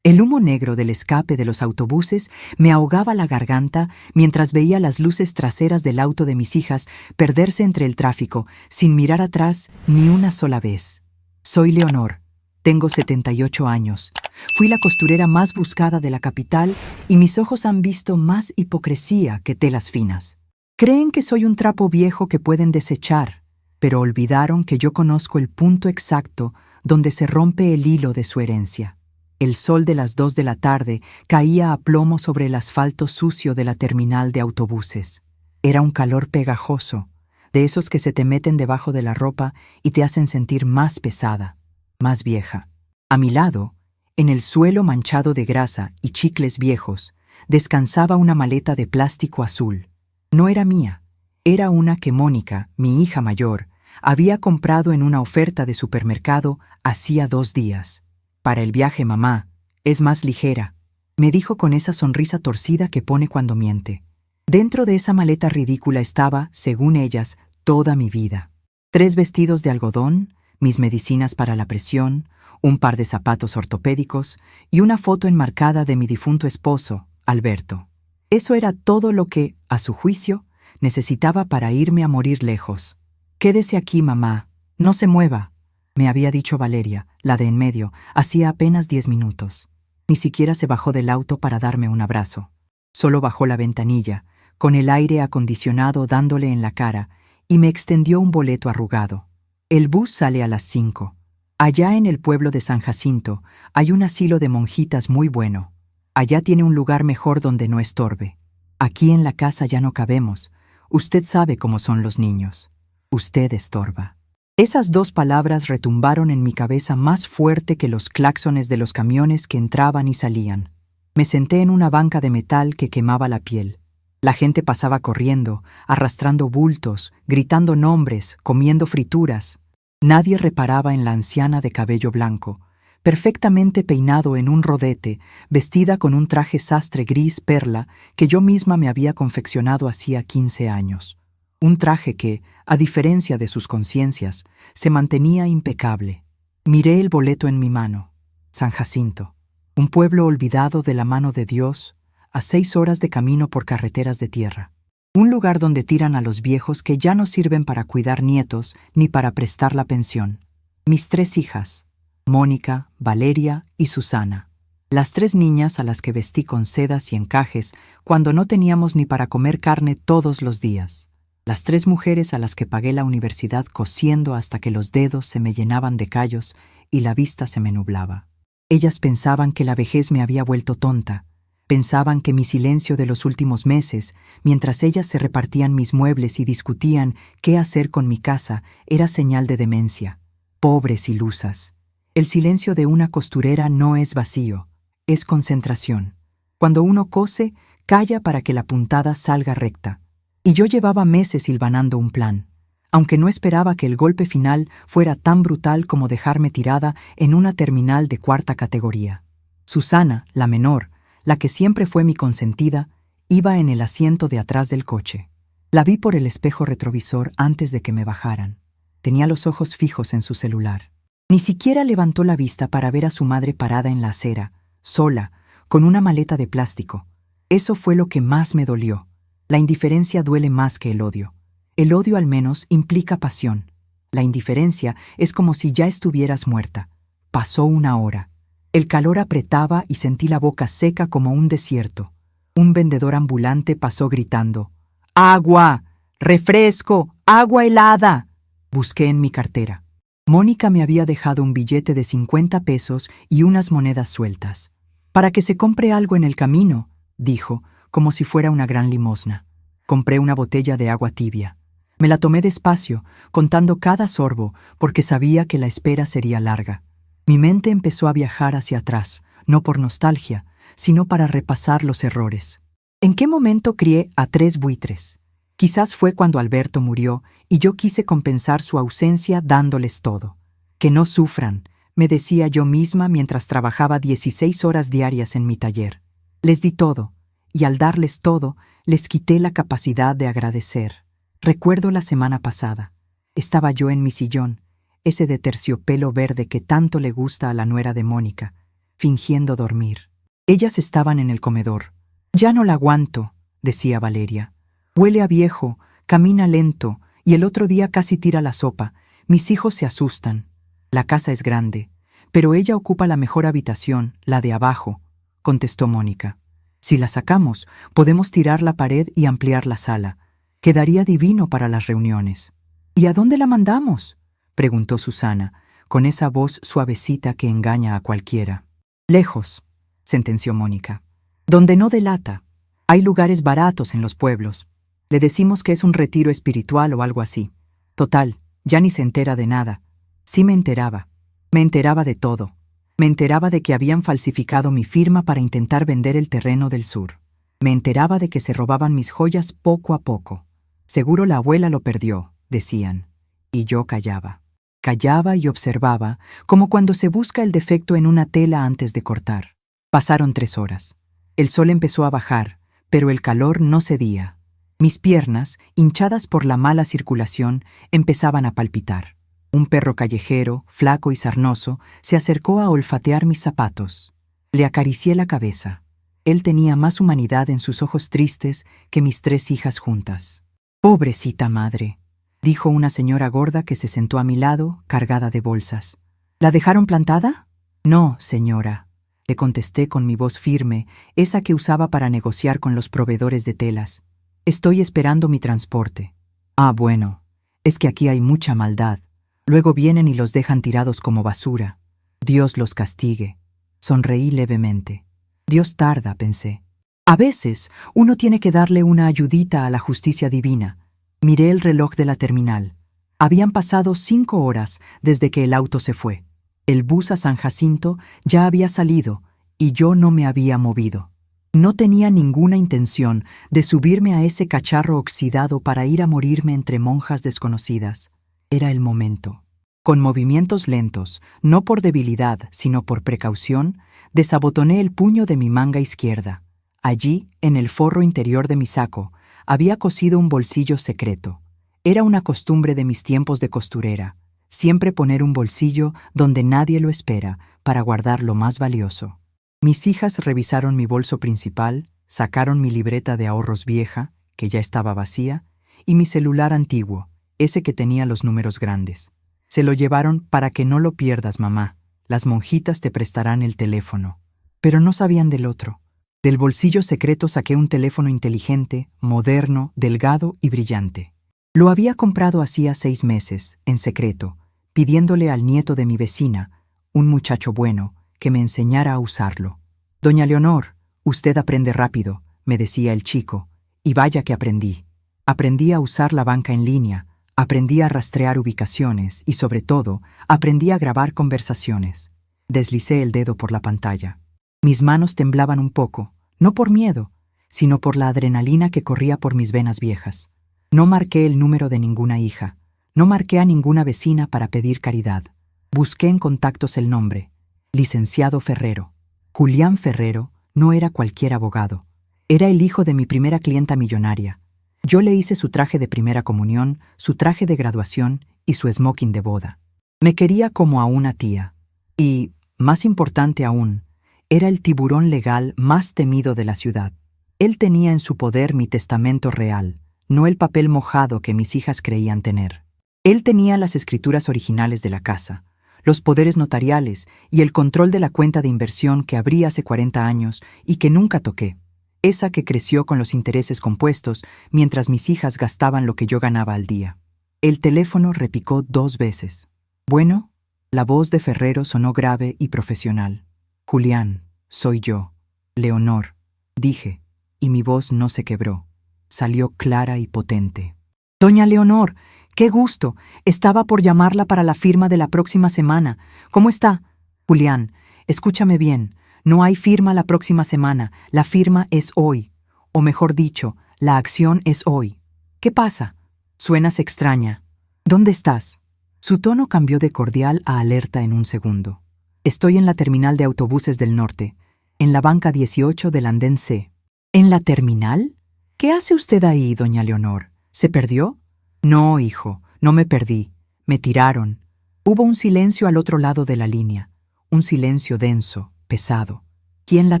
El humo negro del escape de los autobuses me ahogaba la garganta mientras veía las luces traseras del auto de mis hijas perderse entre el tráfico, sin mirar atrás ni una sola vez. Soy Leonor, tengo 78 años. Fui la costurera más buscada de la capital y mis ojos han visto más hipocresía que telas finas. Creen que soy un trapo viejo que pueden desechar, pero olvidaron que yo conozco el punto exacto donde se rompe el hilo de su herencia. El sol de las 2 de la tarde caía a plomo sobre el asfalto sucio de la terminal de autobuses. Era un calor pegajoso, de esos que se te meten debajo de la ropa y te hacen sentir más pesada, más vieja. A mi lado, en el suelo manchado de grasa y chicles viejos, descansaba una maleta de plástico azul. No era mía, era una que Mónica, mi hija mayor, había comprado en una oferta de supermercado hacía 2 días. Para el viaje, mamá, es más ligera, me dijo con esa sonrisa torcida que pone cuando miente. Dentro de esa maleta ridícula estaba, según ellas, toda mi vida. 3 vestidos de algodón, mis medicinas para la presión, un par de zapatos ortopédicos y una foto enmarcada de mi difunto esposo, Alberto. Eso era todo lo que, a su juicio, necesitaba para irme a morir lejos. «Quédese aquí, mamá, no se mueva», me había dicho Valeria, la de en medio, hacía apenas 10 minutos. Ni siquiera se bajó del auto para darme un abrazo. Solo bajó la ventanilla, con el aire acondicionado dándole en la cara, y me extendió un boleto arrugado. El bus sale a las 5. Allá en el pueblo de San Jacinto hay un asilo de monjitas muy bueno. Allá tiene un lugar mejor donde no estorbe. Aquí en la casa ya no cabemos. Usted sabe cómo son los niños. Usted estorba. Esas 2 palabras retumbaron en mi cabeza más fuerte que los claxones de los camiones que entraban y salían. Me senté en una banca de metal que quemaba la piel. La gente pasaba corriendo, arrastrando bultos, gritando nombres, comiendo frituras. Nadie reparaba en la anciana de cabello blanco, perfectamente peinado en un rodete, vestida con un traje sastre gris perla que yo misma me había confeccionado hacía 15 años. Un traje que, a diferencia de sus conciencias, se mantenía impecable. Miré el boleto en mi mano. San Jacinto, un pueblo olvidado de la mano de Dios, a 6 horas de camino por carreteras de tierra. Un lugar donde tiran a los viejos que ya no sirven para cuidar nietos ni para prestar la pensión. Mis 3 hijas, Mónica, Valeria y Susana. Las 3 niñas a las que vestí con sedas y encajes cuando no teníamos ni para comer carne todos los días. Las 3 mujeres a las que pagué la universidad cosiendo hasta que los dedos se me llenaban de callos y la vista se me nublaba. Ellas pensaban que la vejez me había vuelto tonta. Pensaban que mi silencio de los últimos meses, mientras ellas se repartían mis muebles y discutían qué hacer con mi casa, era señal de demencia. Pobres ilusas. El silencio de una costurera no es vacío, es concentración. Cuando uno cose, calla para que la puntada salga recta. Y yo llevaba meses hilvanando un plan, aunque no esperaba que el golpe final fuera tan brutal como dejarme tirada en una terminal de 4ª categoría. Susana, la menor, la que siempre fue mi consentida, iba en el asiento de atrás del coche. La vi por el espejo retrovisor antes de que me bajaran. Tenía los ojos fijos en su celular. Ni siquiera levantó la vista para ver a su madre parada en la acera, sola, con una maleta de plástico. Eso fue lo que más me dolió. La indiferencia duele más que el odio. El odio al menos implica pasión. La indiferencia es como si ya estuvieras muerta. Pasó 1 hora. El calor apretaba y sentí la boca seca como un desierto. Un vendedor ambulante pasó gritando: «¡Agua! ¡Refresco! ¡Agua helada!». Busqué en mi cartera. Mónica me había dejado un billete de 50 pesos y unas monedas sueltas. «Para que se compre algo en el camino», dijo, como si fuera una gran limosna. Compré una botella de agua tibia. Me la tomé despacio, contando cada sorbo, porque sabía que la espera sería larga. Mi mente empezó a viajar hacia atrás, no por nostalgia, sino para repasar los errores. ¿En qué momento crié a 3 buitres? Quizás fue cuando Alberto murió y yo quise compensar su ausencia dándoles todo. «Que no sufran», me decía yo misma mientras trabajaba 16 horas diarias en mi taller. Les di todo. Y al darles todo, les quité la capacidad de agradecer. Recuerdo la semana pasada. Estaba yo en mi sillón, ese de terciopelo verde que tanto le gusta a la nuera de Mónica. fingiendo dormir. Ellas estaban en el comedor. «Ya no la aguanto», decía Valeria. «Huele a viejo, camina lento, y el otro día casi tira la sopa. Mis hijos se asustan. La casa es grande, pero ella ocupa la mejor habitación, la de abajo», contestó Mónica. «Si la sacamos, podemos tirar la pared y ampliar la sala. Quedaría divino para las reuniones». «¿Y a dónde la mandamos?», preguntó Susana, con esa voz suavecita que engaña a cualquiera. «Lejos», sentenció Mónica. «Donde no delata. Hay lugares baratos en los pueblos. Le decimos que es un retiro espiritual o algo así. Total, ya ni se entera de nada. Sí me enteraba. Me enteraba de todo. Me enteraba de que habían falsificado mi firma para intentar vender el terreno del sur. Me enteraba de que se robaban mis joyas poco a poco. Seguro la abuela lo perdió», decían. Y yo callaba. Callaba y observaba, como cuando se busca el defecto en una tela antes de cortar. Pasaron 3 horas. El sol empezó a bajar, pero el calor no cedía. Mis piernas, hinchadas por la mala circulación, empezaban a palpitar. Un perro callejero, flaco y sarnoso, se acercó a olfatear mis zapatos. Le acaricié la cabeza. Él tenía más humanidad en sus ojos tristes que mis 3 hijas juntas. «Pobrecita madre», dijo una señora gorda que se sentó a mi lado, cargada de bolsas. «¿La dejaron plantada?». «No, señora», le contesté con mi voz firme, esa que usaba para negociar con los proveedores de telas. «Estoy esperando mi transporte». «Ah, bueno, es que aquí hay mucha maldad. Luego vienen y los dejan tirados como basura. Dios los castigue». Sonreí levemente. Dios tarda, pensé. A veces uno tiene que darle una ayudita a la justicia divina. Miré el reloj de la terminal. Habían pasado 5 horas desde que el auto se fue. El bus a San Jacinto ya había salido y yo no me había movido. No tenía ninguna intención de subirme a ese cacharro oxidado para ir a morirme entre monjas desconocidas. Era el momento. Con movimientos lentos, no por debilidad, sino por precaución, desabotoné el puño de mi manga izquierda. Allí, en el forro interior de mi saco, había cosido un bolsillo secreto. Era una costumbre de mis tiempos de costurera, siempre poner un bolsillo donde nadie lo espera para guardar lo más valioso. Mis hijas revisaron mi bolso principal, sacaron mi libreta de ahorros vieja, que ya estaba vacía, y mi celular antiguo, ese que tenía los números grandes. Se lo llevaron para que no lo pierdas, mamá. Las monjitas te prestarán el teléfono. Pero no sabían del otro. Del bolsillo secreto saqué un teléfono inteligente, moderno, delgado y brillante. Lo había comprado hacía 6 meses, en secreto, pidiéndole al nieto de mi vecina, un muchacho bueno, que me enseñara a usarlo. «Doña Leonor, usted aprende rápido», me decía el chico, y vaya que aprendí. Aprendí a usar la banca en línea, aprendí a rastrear ubicaciones y, sobre todo, aprendí a grabar conversaciones. Deslicé el dedo por la pantalla. Mis manos temblaban un poco, no por miedo, sino por la adrenalina que corría por mis venas viejas. No marqué el número de ninguna hija, no marqué a ninguna vecina para pedir caridad. Busqué en contactos el nombre, licenciado Ferrero. Julián Ferrero no era cualquier abogado. Era el hijo de mi primera clienta millonaria. Yo le hice su traje de primera comunión, su traje de graduación y su smoking de boda. Me quería como a una tía. Y, más importante aún, era el tiburón legal más temido de la ciudad. Él tenía en su poder mi testamento real, no el papel mojado que mis hijas creían tener. Él tenía las escrituras originales de la casa, los poderes notariales y el control de la cuenta de inversión que abrí hace 40 años y que nunca toqué, esa que creció con los intereses compuestos mientras mis hijas gastaban lo que yo ganaba al día. El teléfono repicó 2 veces. Bueno, la voz de Ferrero sonó grave y profesional. «Julián, soy yo, Leonor», dije, y mi voz no se quebró. Salió clara y potente. «Doña Leonor, qué gusto. Estaba por llamarla para la firma de la próxima semana. ¿Cómo está?» «Julián, escúchame bien. No hay firma la próxima semana. La firma es hoy. O mejor dicho, la acción es hoy. ¿Qué pasa? Suenas extraña. ¿Dónde estás?» Su tono cambió de cordial a alerta en un segundo. «Estoy en la terminal de autobuses del norte, en la banca 18 del andén C». «¿En la terminal? ¿Qué hace usted ahí, doña Leonor? ¿Se perdió?» «No, hijo, no me perdí. Me tiraron». Hubo un silencio al otro lado de la línea, un silencio denso, pesado. ¿Quién la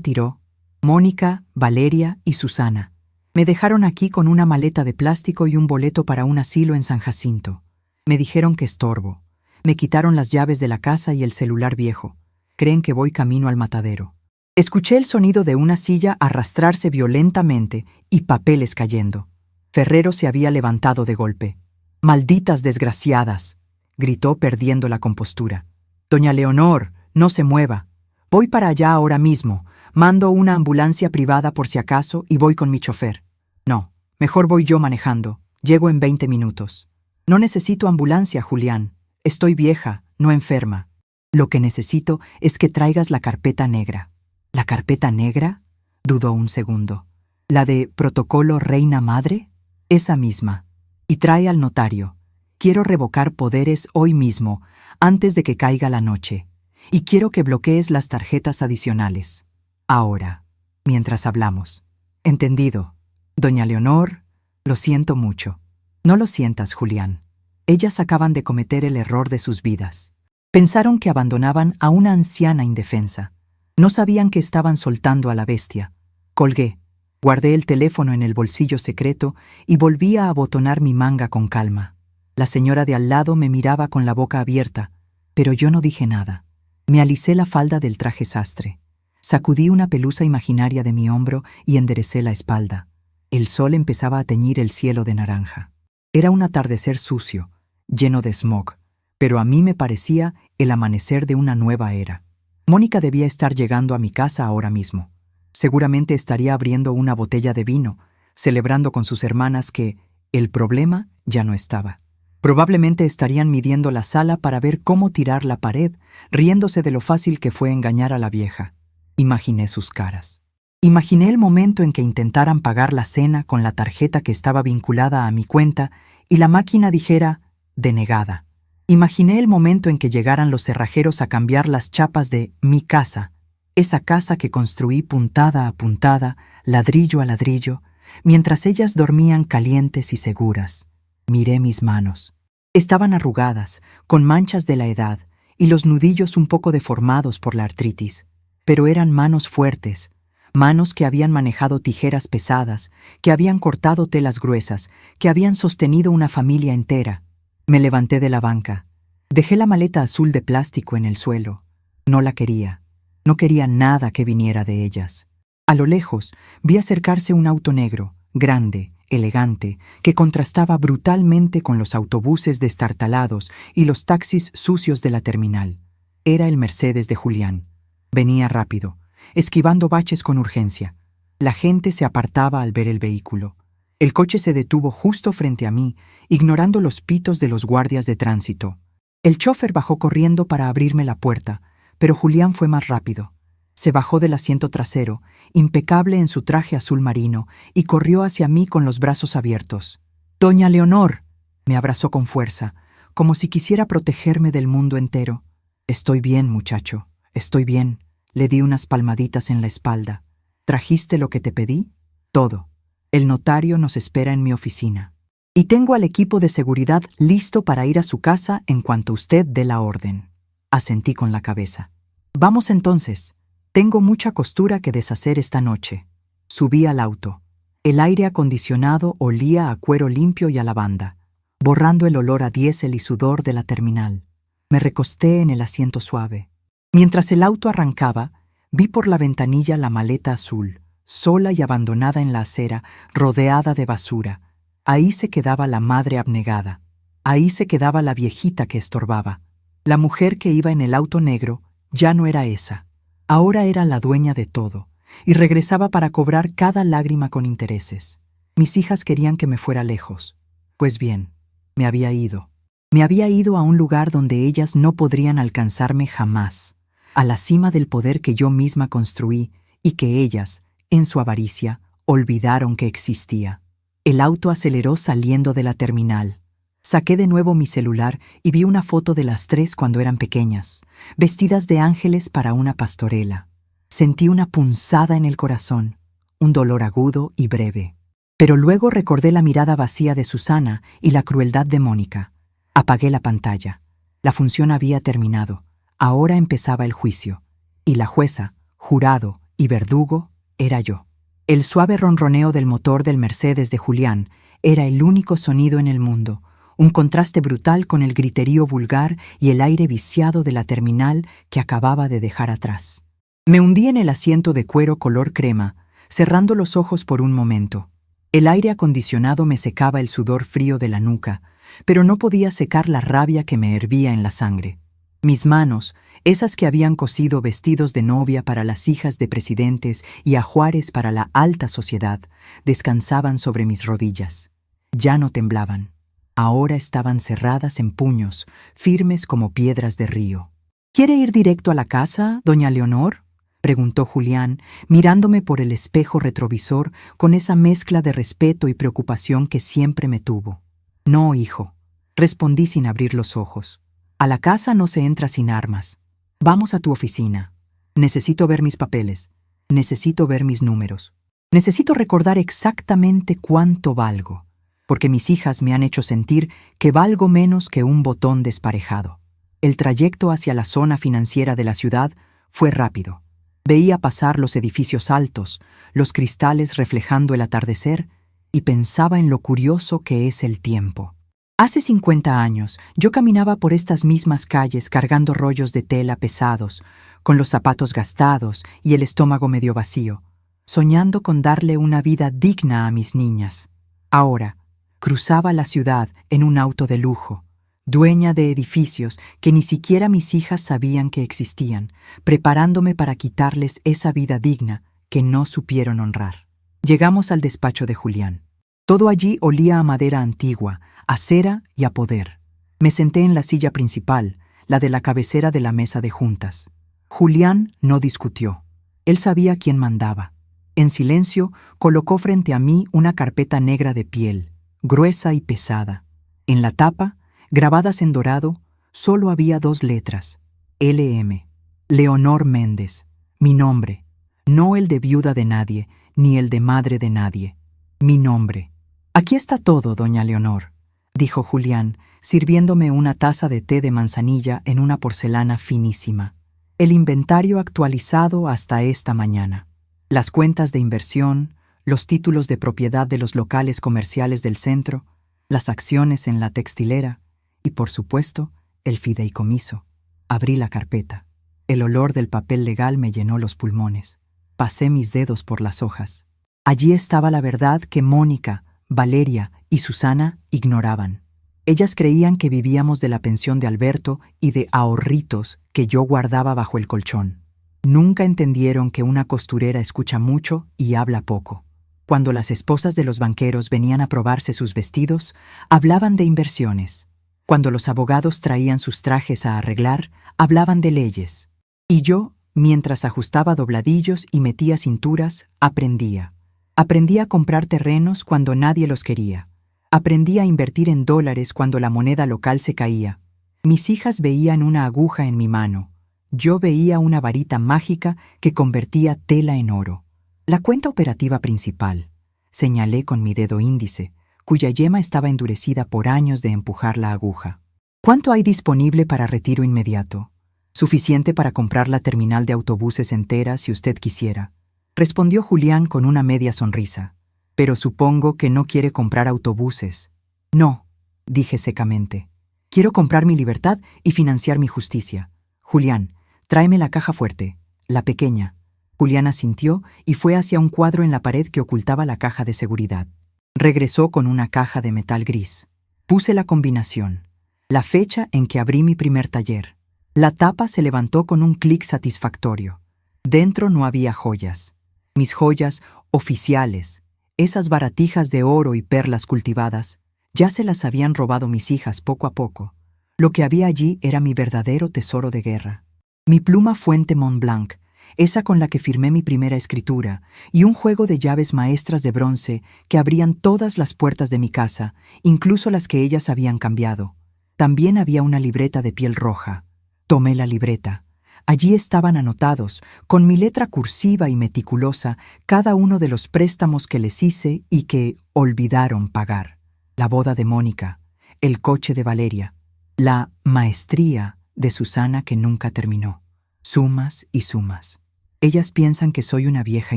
tiró? Mónica, Valeria y Susana. Me dejaron aquí con una maleta de plástico y un boleto para un asilo en San Jacinto. Me dijeron que estorbo. Me quitaron las llaves de la casa y el celular viejo. Creen que voy camino al matadero. Escuché el sonido de una silla arrastrarse violentamente y papeles cayendo. Ferrero se había levantado de golpe. «¡Malditas desgraciadas!», gritó perdiendo la compostura. «Doña Leonor, no se mueva. Voy para allá ahora mismo. Mando una ambulancia privada por si acaso y voy con mi chofer». «No, mejor voy yo manejando. Llego en 20 minutos». «No necesito ambulancia, Julián. Estoy vieja, no enferma. Lo que necesito es que traigas la carpeta negra». «¿La carpeta negra?», dudó un segundo. «¿La de protocolo Reina Madre?». «Esa misma. Y trae al notario. Quiero revocar poderes hoy mismo, antes de que caiga la noche. Y quiero que bloquees las tarjetas adicionales. Ahora, mientras hablamos». «Entendido. Doña Leonor, lo siento mucho». «No lo sientas, Julián. Ellas acaban de cometer el error de sus vidas. Pensaron que abandonaban a una anciana indefensa. No sabían que estaban soltando a la bestia». Colgué, guardé el teléfono en el bolsillo secreto y volví a abotonar mi manga con calma. La señora de al lado me miraba con la boca abierta, pero yo no dije nada. Me alicé la falda del traje sastre. Sacudí una pelusa imaginaria de mi hombro y enderecé la espalda. El sol empezaba a teñir el cielo de naranja. Era un atardecer sucio, lleno de smog, pero a mí me parecía el amanecer de una nueva era. Mónica debía estar llegando a mi casa ahora mismo. Seguramente estaría abriendo una botella de vino, celebrando con sus hermanas que el problema ya no estaba. Probablemente estarían midiendo la sala para ver cómo tirar la pared, riéndose de lo fácil que fue engañar a la vieja. Imaginé sus caras. Imaginé el momento en que intentaran pagar la cena con la tarjeta que estaba vinculada a mi cuenta y la máquina dijera «denegada». Imaginé el momento en que llegaran los cerrajeros a cambiar las chapas de mi casa, esa casa que construí puntada a puntada, ladrillo a ladrillo, mientras ellas dormían calientes y seguras. Miré mis manos. Estaban arrugadas, con manchas de la edad y los nudillos un poco deformados por la artritis, pero eran manos fuertes, manos que habían manejado tijeras pesadas, que habían cortado telas gruesas, que habían sostenido una familia entera. Me levanté de la banca. Dejé la maleta azul de plástico en el suelo. No la quería. No quería nada que viniera de ellas. A lo lejos vi acercarse un auto negro, grande, elegante, que contrastaba brutalmente con los autobuses destartalados y los taxis sucios de la terminal. Era el Mercedes de Julián. Venía rápido, esquivando baches con urgencia. La gente se apartaba al ver el vehículo. El coche se detuvo justo frente a mí, ignorando los pitos de los guardias de tránsito. El chófer bajó corriendo para abrirme la puerta, pero Julián fue más rápido. Se bajó del asiento trasero, impecable en su traje azul marino, y corrió hacia mí con los brazos abiertos. «¡Doña Leonor!», me abrazó con fuerza, como si quisiera protegerme del mundo entero. «Estoy bien, muchacho, estoy bien». Le di unas palmaditas en la espalda. «¿Trajiste lo que te pedí?». «Todo. El notario nos espera en mi oficina. Y tengo al equipo de seguridad listo para ir a su casa en cuanto usted dé la orden». Asentí con la cabeza. «Vamos entonces. Tengo mucha costura que deshacer esta noche». Subí al auto. El aire acondicionado olía a cuero limpio y a lavanda, borrando el olor a diésel y sudor de la terminal. Me recosté en el asiento suave. Mientras el auto arrancaba, vi por la ventanilla la maleta azul, sola y abandonada en la acera, rodeada de basura. Ahí se quedaba la madre abnegada. Ahí se quedaba la viejita que estorbaba. La mujer que iba en el auto negro ya no era esa. Ahora era la dueña de todo, y regresaba para cobrar cada lágrima con intereses. Mis hijas querían que me fuera lejos. Pues bien, me había ido. Me había ido a un lugar donde ellas no podrían alcanzarme jamás, a la cima del poder que yo misma construí y que ellas, en su avaricia, olvidaron que existía. El auto aceleró saliendo de la terminal. Saqué de nuevo mi celular y vi una foto de las tres cuando eran pequeñas, vestidas de ángeles para una pastorela. Sentí una punzada en el corazón, un dolor agudo y breve. Pero luego recordé la mirada vacía de Susana y la crueldad de Mónica. Apagué la pantalla. La función había terminado. Ahora empezaba el juicio. Y la jueza, jurado y verdugo era yo. El suave ronroneo del motor del Mercedes de Julián era el único sonido en el mundo, un contraste brutal con el griterío vulgar y el aire viciado de la terminal que acababa de dejar atrás. Me hundí en el asiento de cuero color crema, cerrando los ojos por un momento. El aire acondicionado me secaba el sudor frío de la nuca, pero no podía secar la rabia que me hervía en la sangre. Mis manos, esas que habían cosido vestidos de novia para las hijas de presidentes y ajuares para la alta sociedad, descansaban sobre mis rodillas. Ya no temblaban. Ahora estaban cerradas en puños, firmes como piedras de río. ¿Quiere ir directo a la casa, doña Leonor?, preguntó Julián, mirándome por el espejo retrovisor con esa mezcla de respeto y preocupación que siempre me tuvo. No, hijo, respondí sin abrir los ojos. A la casa no se entra sin armas. Vamos a tu oficina. Necesito ver mis papeles. Necesito ver mis números. Necesito recordar exactamente cuánto valgo, porque mis hijas me han hecho sentir que valgo menos que un botón desparejado. El trayecto hacia la zona financiera de la ciudad fue rápido. Veía pasar los edificios altos, los cristales reflejando el atardecer, y pensaba en lo curioso que es el tiempo. Hace 50 años, yo caminaba por estas mismas calles cargando rollos de tela pesados, con los zapatos gastados y el estómago medio vacío, soñando con darle una vida digna a mis niñas. Ahora, cruzaba la ciudad en un auto de lujo, dueña de edificios que ni siquiera mis hijas sabían que existían, preparándome para quitarles esa vida digna que no supieron honrar. Llegamos al despacho de Julián. Todo allí olía a madera antigua, a cera y a poder. Me senté en la silla principal, la de la cabecera de la mesa de juntas. Julián no discutió. Él sabía quién mandaba. En silencio, colocó frente a mí una carpeta negra de piel, gruesa y pesada. En la tapa, grabadas en dorado, solo había 2 letras: LM, Leonor Méndez, mi nombre, no el de viuda de nadie, ni el de madre de nadie, mi nombre. Aquí está todo, doña Leonor, dijo Julián, sirviéndome una taza de té de manzanilla en una porcelana finísima. El inventario actualizado hasta esta mañana. Las cuentas de inversión, los títulos de propiedad de los locales comerciales del centro, las acciones en la textilera y, por supuesto, el fideicomiso. Abrí la carpeta. El olor del papel legal me llenó los pulmones. Pasé mis dedos por las hojas. Allí estaba la verdad que Mónica, Valeria y Susana ignoraban. Ellas creían que vivíamos de la pensión de Alberto y de ahorritos que yo guardaba bajo el colchón. Nunca entendieron que una costurera escucha mucho y habla poco. Cuando las esposas de los banqueros venían a probarse sus vestidos, hablaban de inversiones. Cuando los abogados traían sus trajes a arreglar, hablaban de leyes. Y yo, mientras ajustaba dobladillos y metía cinturas, aprendía. Aprendí a comprar terrenos cuando nadie los quería. Aprendí a invertir en dólares cuando la moneda local se caía. Mis hijas veían una aguja en mi mano. Yo veía una varita mágica que convertía tela en oro. La cuenta operativa principal, señalé con mi dedo índice, cuya yema estaba endurecida por años de empujar la aguja. ¿Cuánto hay disponible para retiro inmediato? Suficiente para comprar la terminal de autobuses entera si usted quisiera, respondió Julián con una media sonrisa. Pero supongo que no quiere comprar autobuses. No, dije secamente. Quiero comprar mi libertad y financiar mi justicia. Julián, tráeme la caja fuerte, la pequeña. Julián asintió y fue hacia un cuadro en la pared que ocultaba la caja de seguridad. Regresó con una caja de metal gris. Puse la combinación, la fecha en que abrí mi primer taller. La tapa se levantó con un clic satisfactorio. Dentro no había joyas. Mis joyas oficiales, esas baratijas de oro y perlas cultivadas, ya se las habían robado mis hijas poco a poco. Lo que había allí era mi verdadero tesoro de guerra. Mi pluma fuente Montblanc, esa con la que firmé mi primera escritura, y un juego de llaves maestras de bronce que abrían todas las puertas de mi casa, incluso las que ellas habían cambiado. También había una libreta de piel roja. Tomé la libreta. Allí estaban anotados, con mi letra cursiva y meticulosa, cada uno de los préstamos que les hice y que olvidaron pagar. La boda de Mónica, el coche de Valeria, la maestría de Susana que nunca terminó. Sumas y sumas. Ellas piensan que soy una vieja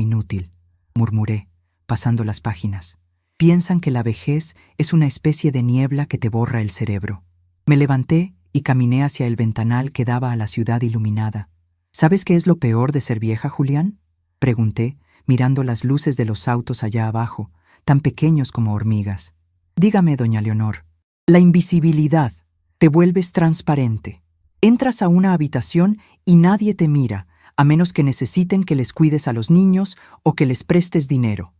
inútil, murmuré, pasando las páginas. Piensan que la vejez es una especie de niebla que te borra el cerebro. Me levanté y caminé hacia el ventanal que daba a la ciudad iluminada. ¿Sabes qué es lo peor de ser vieja, Julián?, pregunté, mirando las luces de los autos allá abajo, tan pequeños como hormigas. Dígame, doña Leonor. La invisibilidad. Te vuelves transparente. Entras a una habitación y nadie te mira, a menos que necesiten que les cuides a los niños o que les prestes dinero.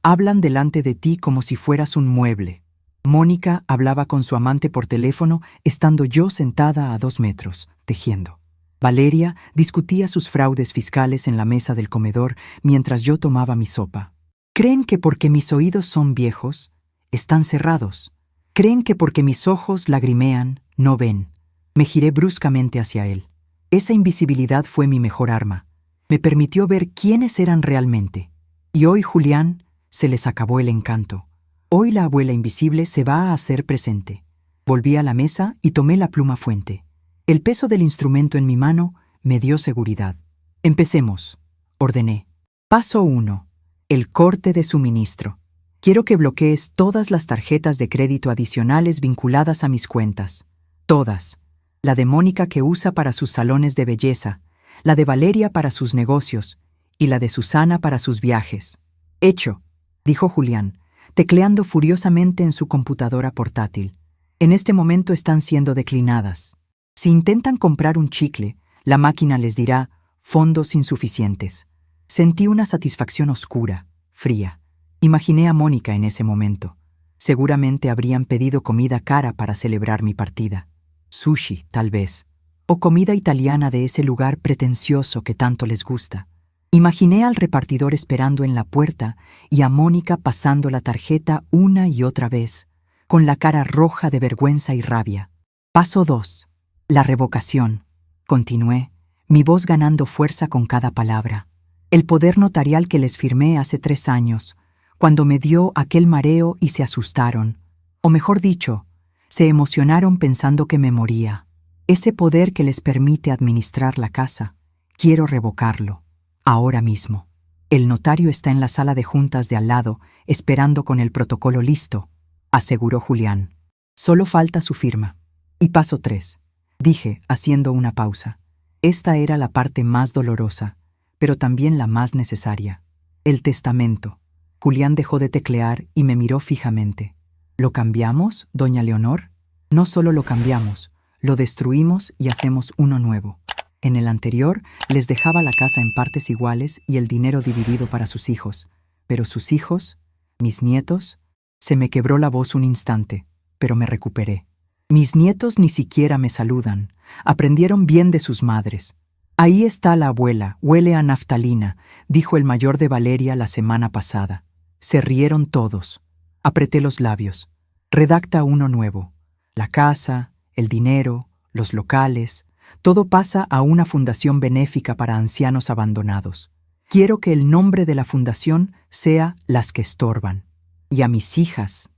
Hablan delante de ti como si fueras un mueble. Mónica hablaba con su amante por teléfono, estando yo sentada a 2 metros, tejiendo. Valeria discutía sus fraudes fiscales en la mesa del comedor mientras yo tomaba mi sopa. Creen que porque mis oídos son viejos, están cerrados. Creen que porque mis ojos lagrimean, no ven. Me giré bruscamente hacia él. Esa invisibilidad fue mi mejor arma. Me permitió ver quiénes eran realmente. Y hoy, Julián, se les acabó el encanto. Hoy la abuela invisible se va a hacer presente. Volví a la mesa y tomé la pluma fuente. El peso del instrumento en mi mano me dio seguridad. Empecemos, ordené. Paso 1. El corte de suministro. Quiero que bloquees todas las tarjetas de crédito adicionales vinculadas a mis cuentas. Todas. La de Mónica que usa para sus salones de belleza, la de Valeria para sus negocios y la de Susana para sus viajes. Hecho, dijo Julián, tecleando furiosamente en su computadora portátil. En este momento están siendo declinadas. Si intentan comprar un chicle, la máquina les dirá fondos insuficientes. Sentí una satisfacción oscura, fría. Imaginé a Mónica en ese momento. Seguramente habrían pedido comida cara para celebrar mi partida. Sushi, tal vez. O comida italiana de ese lugar pretencioso que tanto les gusta. Imaginé al repartidor esperando en la puerta y a Mónica pasando la tarjeta una y otra vez, con la cara roja de vergüenza y rabia. Paso 2. La revocación. Continué, mi voz ganando fuerza con cada palabra. El poder notarial que les firmé hace 3 años, cuando me dio aquel mareo y se asustaron. O mejor dicho, se emocionaron pensando que me moría. Ese poder que les permite administrar la casa, quiero revocarlo. Ahora mismo. El notario está en la sala de juntas de al lado, esperando con el protocolo listo, aseguró Julián. Solo falta su firma. Y paso 3. Dije, haciendo una pausa. Esta era la parte más dolorosa, pero también la más necesaria. El testamento. Julián dejó de teclear y me miró fijamente. ¿Lo cambiamos, doña Leonor? No solo lo cambiamos, lo destruimos y hacemos uno nuevo. En el anterior les dejaba la casa en partes iguales y el dinero dividido para sus hijos. Pero sus hijos, mis nietos, se me quebró la voz un instante, pero me recuperé. Mis nietos ni siquiera me saludan. Aprendieron bien de sus madres. Ahí está la abuela, huele a naftalina, dijo el mayor de Valeria la semana pasada. Se rieron todos. Apreté los labios. Redacta uno nuevo. La casa, el dinero, los locales, todo pasa a una fundación benéfica para ancianos abandonados. Quiero que el nombre de la fundación sea Las que Estorban. Y a mis hijas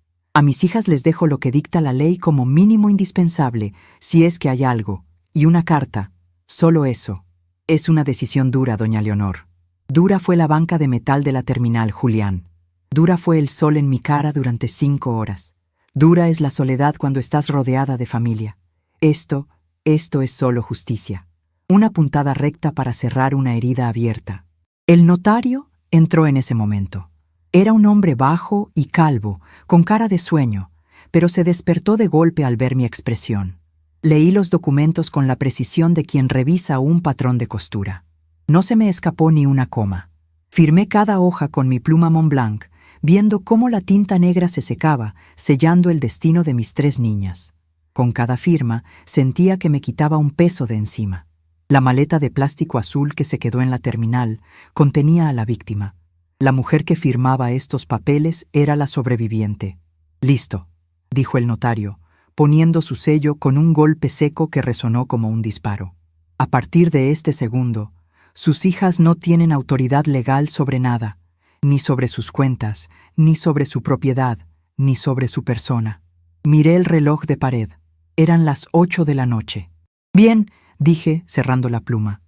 les dejo lo que dicta la ley como mínimo indispensable, si es que hay algo, y una carta, solo eso. Es una decisión dura, doña Leonor. Dura fue la banca de metal de la terminal, Julián. Dura fue el sol en mi cara durante 5 horas. Dura es la soledad cuando estás rodeada de familia. Esto es solo justicia. Una puntada recta para cerrar una herida abierta. El notario entró en ese momento. Era un hombre bajo y calvo, con cara de sueño, pero se despertó de golpe al ver mi expresión. Leí los documentos con la precisión de quien revisa un patrón de costura. No se me escapó ni una coma. Firmé cada hoja con mi pluma Montblanc, viendo cómo la tinta negra se secaba, sellando el destino de mis 3 niñas. Con cada firma sentía que me quitaba un peso de encima. La maleta de plástico azul que se quedó en la terminal contenía a la víctima. La mujer que firmaba estos papeles era la sobreviviente. «Listo», dijo el notario, poniendo su sello con un golpe seco que resonó como un disparo. A partir de este segundo, sus hijas no tienen autoridad legal sobre nada, ni sobre sus cuentas, ni sobre su propiedad, ni sobre su persona. Miré el reloj de pared. Eran las 8 de la noche. «Bien», dije, cerrando la pluma.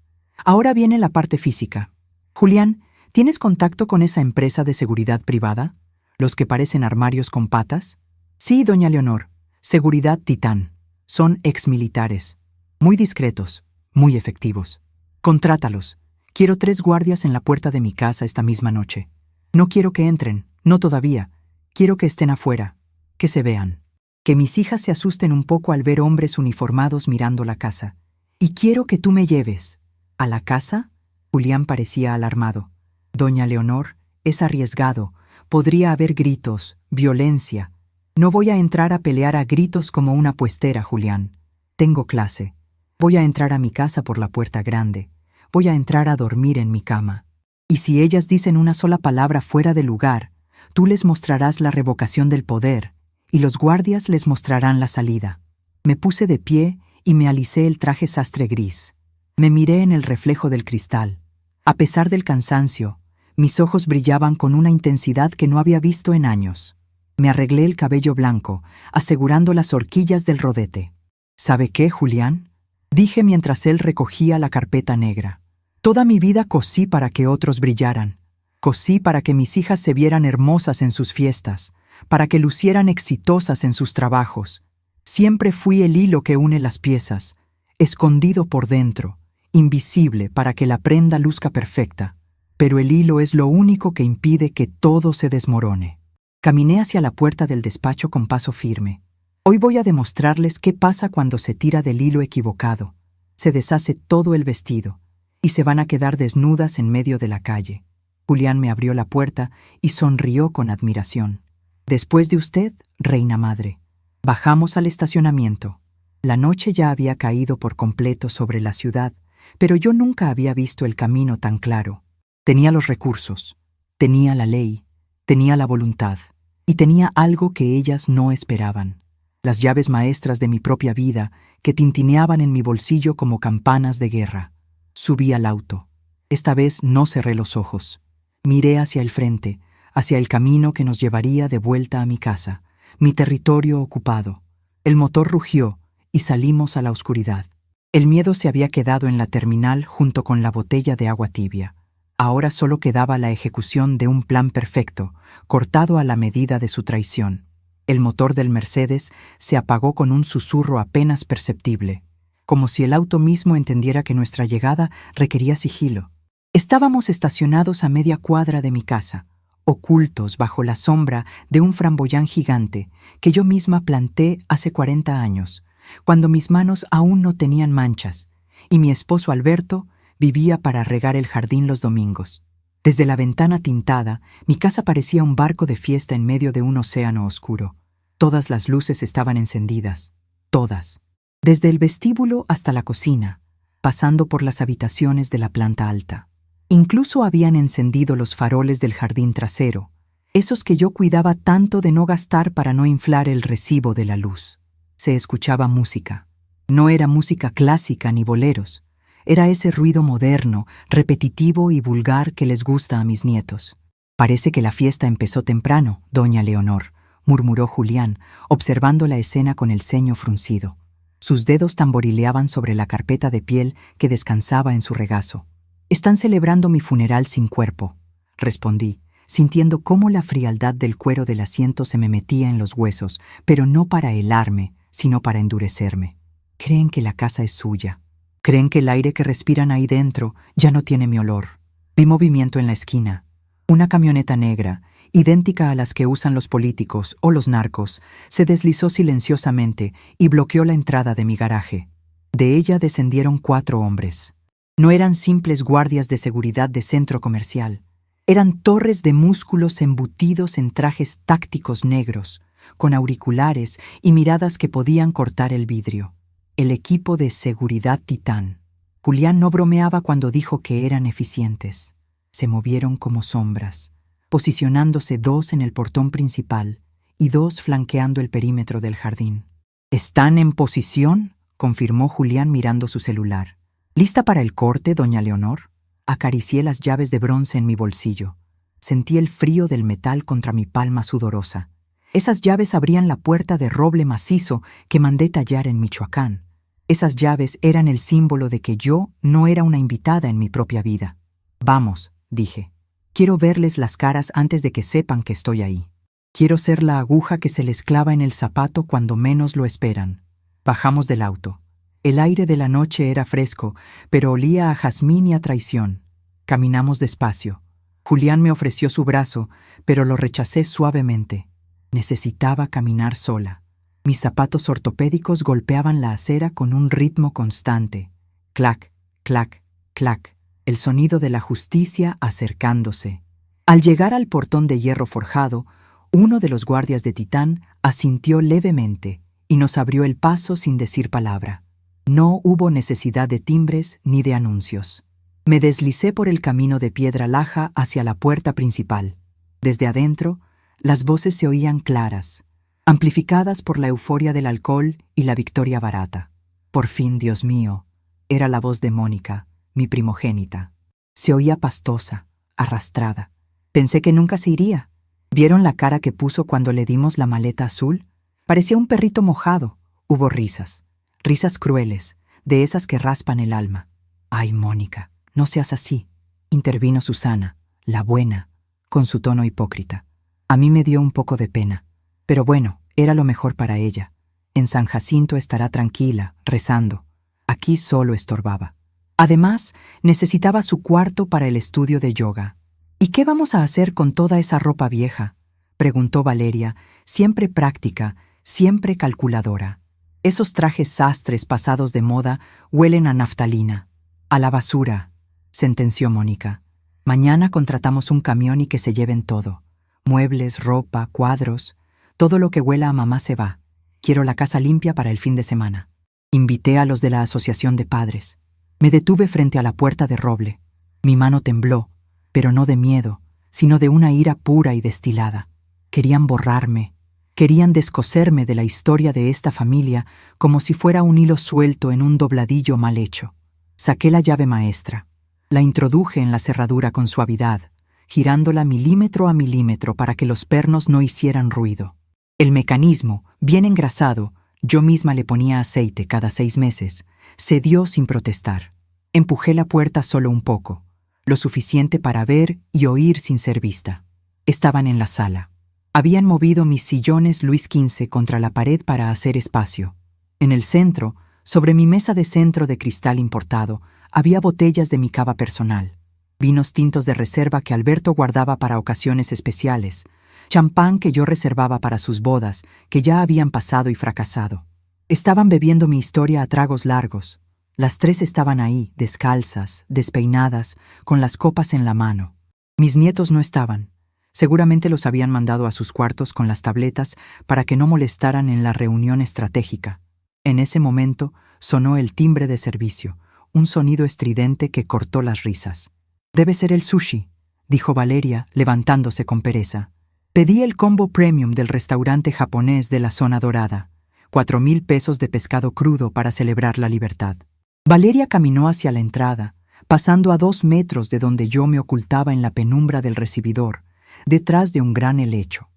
«Ahora viene la parte física. Julián, ¿tienes contacto con esa empresa de seguridad privada? ¿Los que parecen armarios con patas? Sí, doña Leonor. Seguridad Titán. Son exmilitares. Muy discretos, muy efectivos. Contrátalos. Quiero 3 guardias en la puerta de mi casa esta misma noche. No quiero que entren, no todavía. Quiero que estén afuera, que se vean. Que mis hijas se asusten un poco al ver hombres uniformados mirando la casa. Y quiero que tú me lleves. ¿A la casa? Julián parecía alarmado. Doña Leonor, es arriesgado. Podría haber gritos, violencia. No voy a entrar a pelear a gritos como una puestera, Julián. Tengo clase. Voy a entrar a mi casa por la puerta grande. Voy a entrar a dormir en mi cama. Y si ellas dicen una sola palabra fuera de lugar, tú les mostrarás la revocación del poder, y los guardias les mostrarán la salida. Me puse de pie y me alicé el traje sastre gris. Me miré en el reflejo del cristal. A pesar del cansancio, mis ojos brillaban con una intensidad que no había visto en años. Me arreglé el cabello blanco, asegurando las horquillas del rodete. ¿Sabe qué, Julián? Dije mientras él recogía la carpeta negra. Toda mi vida cosí para que otros brillaran. Cosí para que mis hijas se vieran hermosas en sus fiestas, para que lucieran exitosas en sus trabajos. Siempre fui el hilo que une las piezas, escondido por dentro, invisible para que la prenda luzca perfecta. Pero el hilo es lo único que impide que todo se desmorone. Caminé hacia la puerta del despacho con paso firme. Hoy voy a demostrarles qué pasa cuando se tira del hilo equivocado. Se deshace todo el vestido, y se van a quedar desnudas en medio de la calle. Julián me abrió la puerta y sonrió con admiración. Después de usted, reina madre. Bajamos al estacionamiento. La noche ya había caído por completo sobre la ciudad, pero yo nunca había visto el camino tan claro. Tenía los recursos, tenía la ley, tenía la voluntad, y tenía algo que ellas no esperaban. Las llaves maestras de mi propia vida que tintineaban en mi bolsillo como campanas de guerra. Subí al auto. Esta vez no cerré los ojos. Miré hacia el frente, hacia el camino que nos llevaría de vuelta a mi casa, mi territorio ocupado. El motor rugió y salimos a la oscuridad. El miedo se había quedado en la terminal junto con la botella de agua tibia. Ahora solo quedaba la ejecución de un plan perfecto, cortado a la medida de su traición. El motor del Mercedes se apagó con un susurro apenas perceptible, como si el auto mismo entendiera que nuestra llegada requería sigilo. Estábamos estacionados a media cuadra de mi casa, ocultos bajo la sombra de un framboyán gigante que yo misma planté hace 40 años, cuando mis manos aún no tenían manchas, y mi esposo Alberto vivía para regar el jardín los domingos. Desde la ventana tintada, mi casa parecía un barco de fiesta en medio de un océano oscuro. Todas las luces estaban encendidas, todas, desde el vestíbulo hasta la cocina, pasando por las habitaciones de la planta alta. Incluso habían encendido los faroles del jardín trasero, esos que yo cuidaba tanto de no gastar para no inflar el recibo de la luz. Se escuchaba música. No era música clásica ni boleros. Era ese ruido moderno, repetitivo y vulgar que les gusta a mis nietos. Parece que la fiesta empezó temprano, doña Leonor, murmuró Julián, observando la escena con el ceño fruncido. Sus dedos tamborileaban sobre la carpeta de piel que descansaba en su regazo. Están celebrando mi funeral sin cuerpo, respondí, sintiendo cómo la frialdad del cuero del asiento se me metía en los huesos, pero no para helarme, sino para endurecerme. Creen que la casa es suya. Creen que el aire que respiran ahí dentro ya no tiene mi olor. Vi movimiento en la esquina. Una camioneta negra, idéntica a las que usan los políticos o los narcos, se deslizó silenciosamente y bloqueó la entrada de mi garaje. De ella descendieron 4 hombres. No eran simples guardias de seguridad de centro comercial. Eran torres de músculos embutidos en trajes tácticos negros, con auriculares y miradas que podían cortar el vidrio. El equipo de seguridad Titán. Julián no bromeaba cuando dijo que eran eficientes. Se movieron como sombras, posicionándose 2 en el portón principal y 2 flanqueando el perímetro del jardín. «¿Están en posición?», confirmó Julián mirando su celular. «¿Lista para el corte, doña Leonor?». Acaricié las llaves de bronce en mi bolsillo. Sentí el frío del metal contra mi palma sudorosa. Esas llaves abrían la puerta de roble macizo que mandé tallar en Michoacán. Esas llaves eran el símbolo de que yo no era una invitada en mi propia vida. «Vamos», dije. Quiero verles las caras antes de que sepan que estoy ahí. Quiero ser la aguja que se les clava en el zapato cuando menos lo esperan. Bajamos del auto. El aire de la noche era fresco, pero olía a jazmín y a traición. Caminamos despacio. Julián me ofreció su brazo, pero lo rechacé suavemente. Necesitaba caminar sola. Mis zapatos ortopédicos golpeaban la acera con un ritmo constante. Clac, clac, clac. El sonido de la justicia acercándose. Al llegar al portón de hierro forjado, uno de los guardias de Titán asintió levemente y nos abrió el paso sin decir palabra. No hubo necesidad de timbres ni de anuncios. Me deslicé por el camino de piedra laja hacia la puerta principal. Desde adentro, las voces se oían claras, amplificadas por la euforia del alcohol y la victoria barata. Por fin, Dios mío, era la voz de Mónica, mi primogénita. Se oía pastosa, arrastrada. Pensé que nunca se iría. ¿Vieron la cara que puso cuando le dimos la maleta azul? Parecía un perrito mojado. Hubo risas. Risas crueles, de esas que raspan el alma. «Ay, Mónica, no seas así», intervino Susana, la buena, con su tono hipócrita. A mí me dio un poco de pena. Pero bueno, era lo mejor para ella. En San Jacinto estará tranquila, rezando. Aquí solo estorbaba. Además, necesitaba su cuarto para el estudio de yoga. «¿Y qué vamos a hacer con toda esa ropa vieja?», preguntó Valeria, siempre práctica, siempre calculadora. «Esos trajes sastres pasados de moda huelen a naftalina». «A la basura», sentenció Mónica. «Mañana contratamos un camión y que se lleven todo. Muebles, ropa, cuadros. Todo lo que huela a mamá se va. Quiero la casa limpia para el fin de semana». Invité a los de la asociación de padres. Me detuve frente a la puerta de roble. Mi mano tembló, pero no de miedo, sino de una ira pura y destilada. Querían borrarme, querían descoserme de la historia de esta familia como si fuera un hilo suelto en un dobladillo mal hecho. Saqué la llave maestra. La introduje en la cerradura con suavidad, girándola milímetro a milímetro para que los pernos no hicieran ruido. El mecanismo, bien engrasado, yo misma le ponía aceite cada 6 meses, cedió sin protestar. Empujé la puerta solo un poco, lo suficiente para ver y oír sin ser vista. Estaban en la sala. Habían movido mis sillones Luis XV contra la pared para hacer espacio. En el centro, sobre mi mesa de centro de cristal importado, había botellas de mi cava personal, vinos tintos de reserva que Alberto guardaba para ocasiones especiales, champán que yo reservaba para sus bodas, que ya habían pasado y fracasado. Estaban bebiendo mi historia a tragos largos. Las 3 estaban ahí, descalzas, despeinadas, con las copas en la mano. Mis nietos no estaban. Seguramente los habían mandado a sus cuartos con las tabletas para que no molestaran en la reunión estratégica. En ese momento sonó el timbre de servicio, un sonido estridente que cortó las risas. «Debe ser el sushi», dijo Valeria, levantándose con pereza. Pedí el combo premium del restaurante japonés de la zona dorada, 4,000 pesos de pescado crudo para celebrar la libertad. Valeria caminó hacia la entrada, pasando a 2 metros de donde yo me ocultaba en la penumbra del recibidor, detrás de un gran helecho.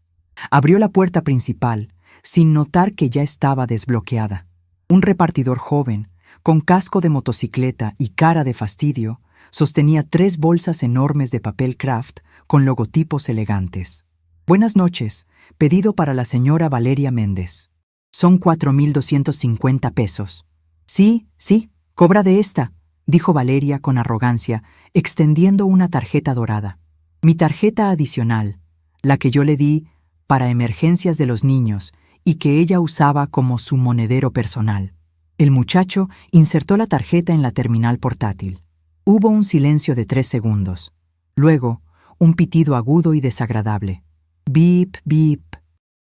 Abrió la puerta principal, sin notar que ya estaba desbloqueada. Un repartidor joven, con casco de motocicleta y cara de fastidio, sostenía 3 bolsas enormes de papel craft con logotipos elegantes. «Buenas noches, pedido para la señora Valeria Méndez. Son 4,250 pesos». «Sí, sí, cobra de esta», dijo Valeria con arrogancia, extendiendo una tarjeta dorada. Mi tarjeta adicional, la que yo le di para emergencias de los niños y que ella usaba como su monedero personal. El muchacho insertó la tarjeta en la terminal portátil. Hubo un silencio de 3 segundos. Luego, un pitido agudo y desagradable. «Bip, bip».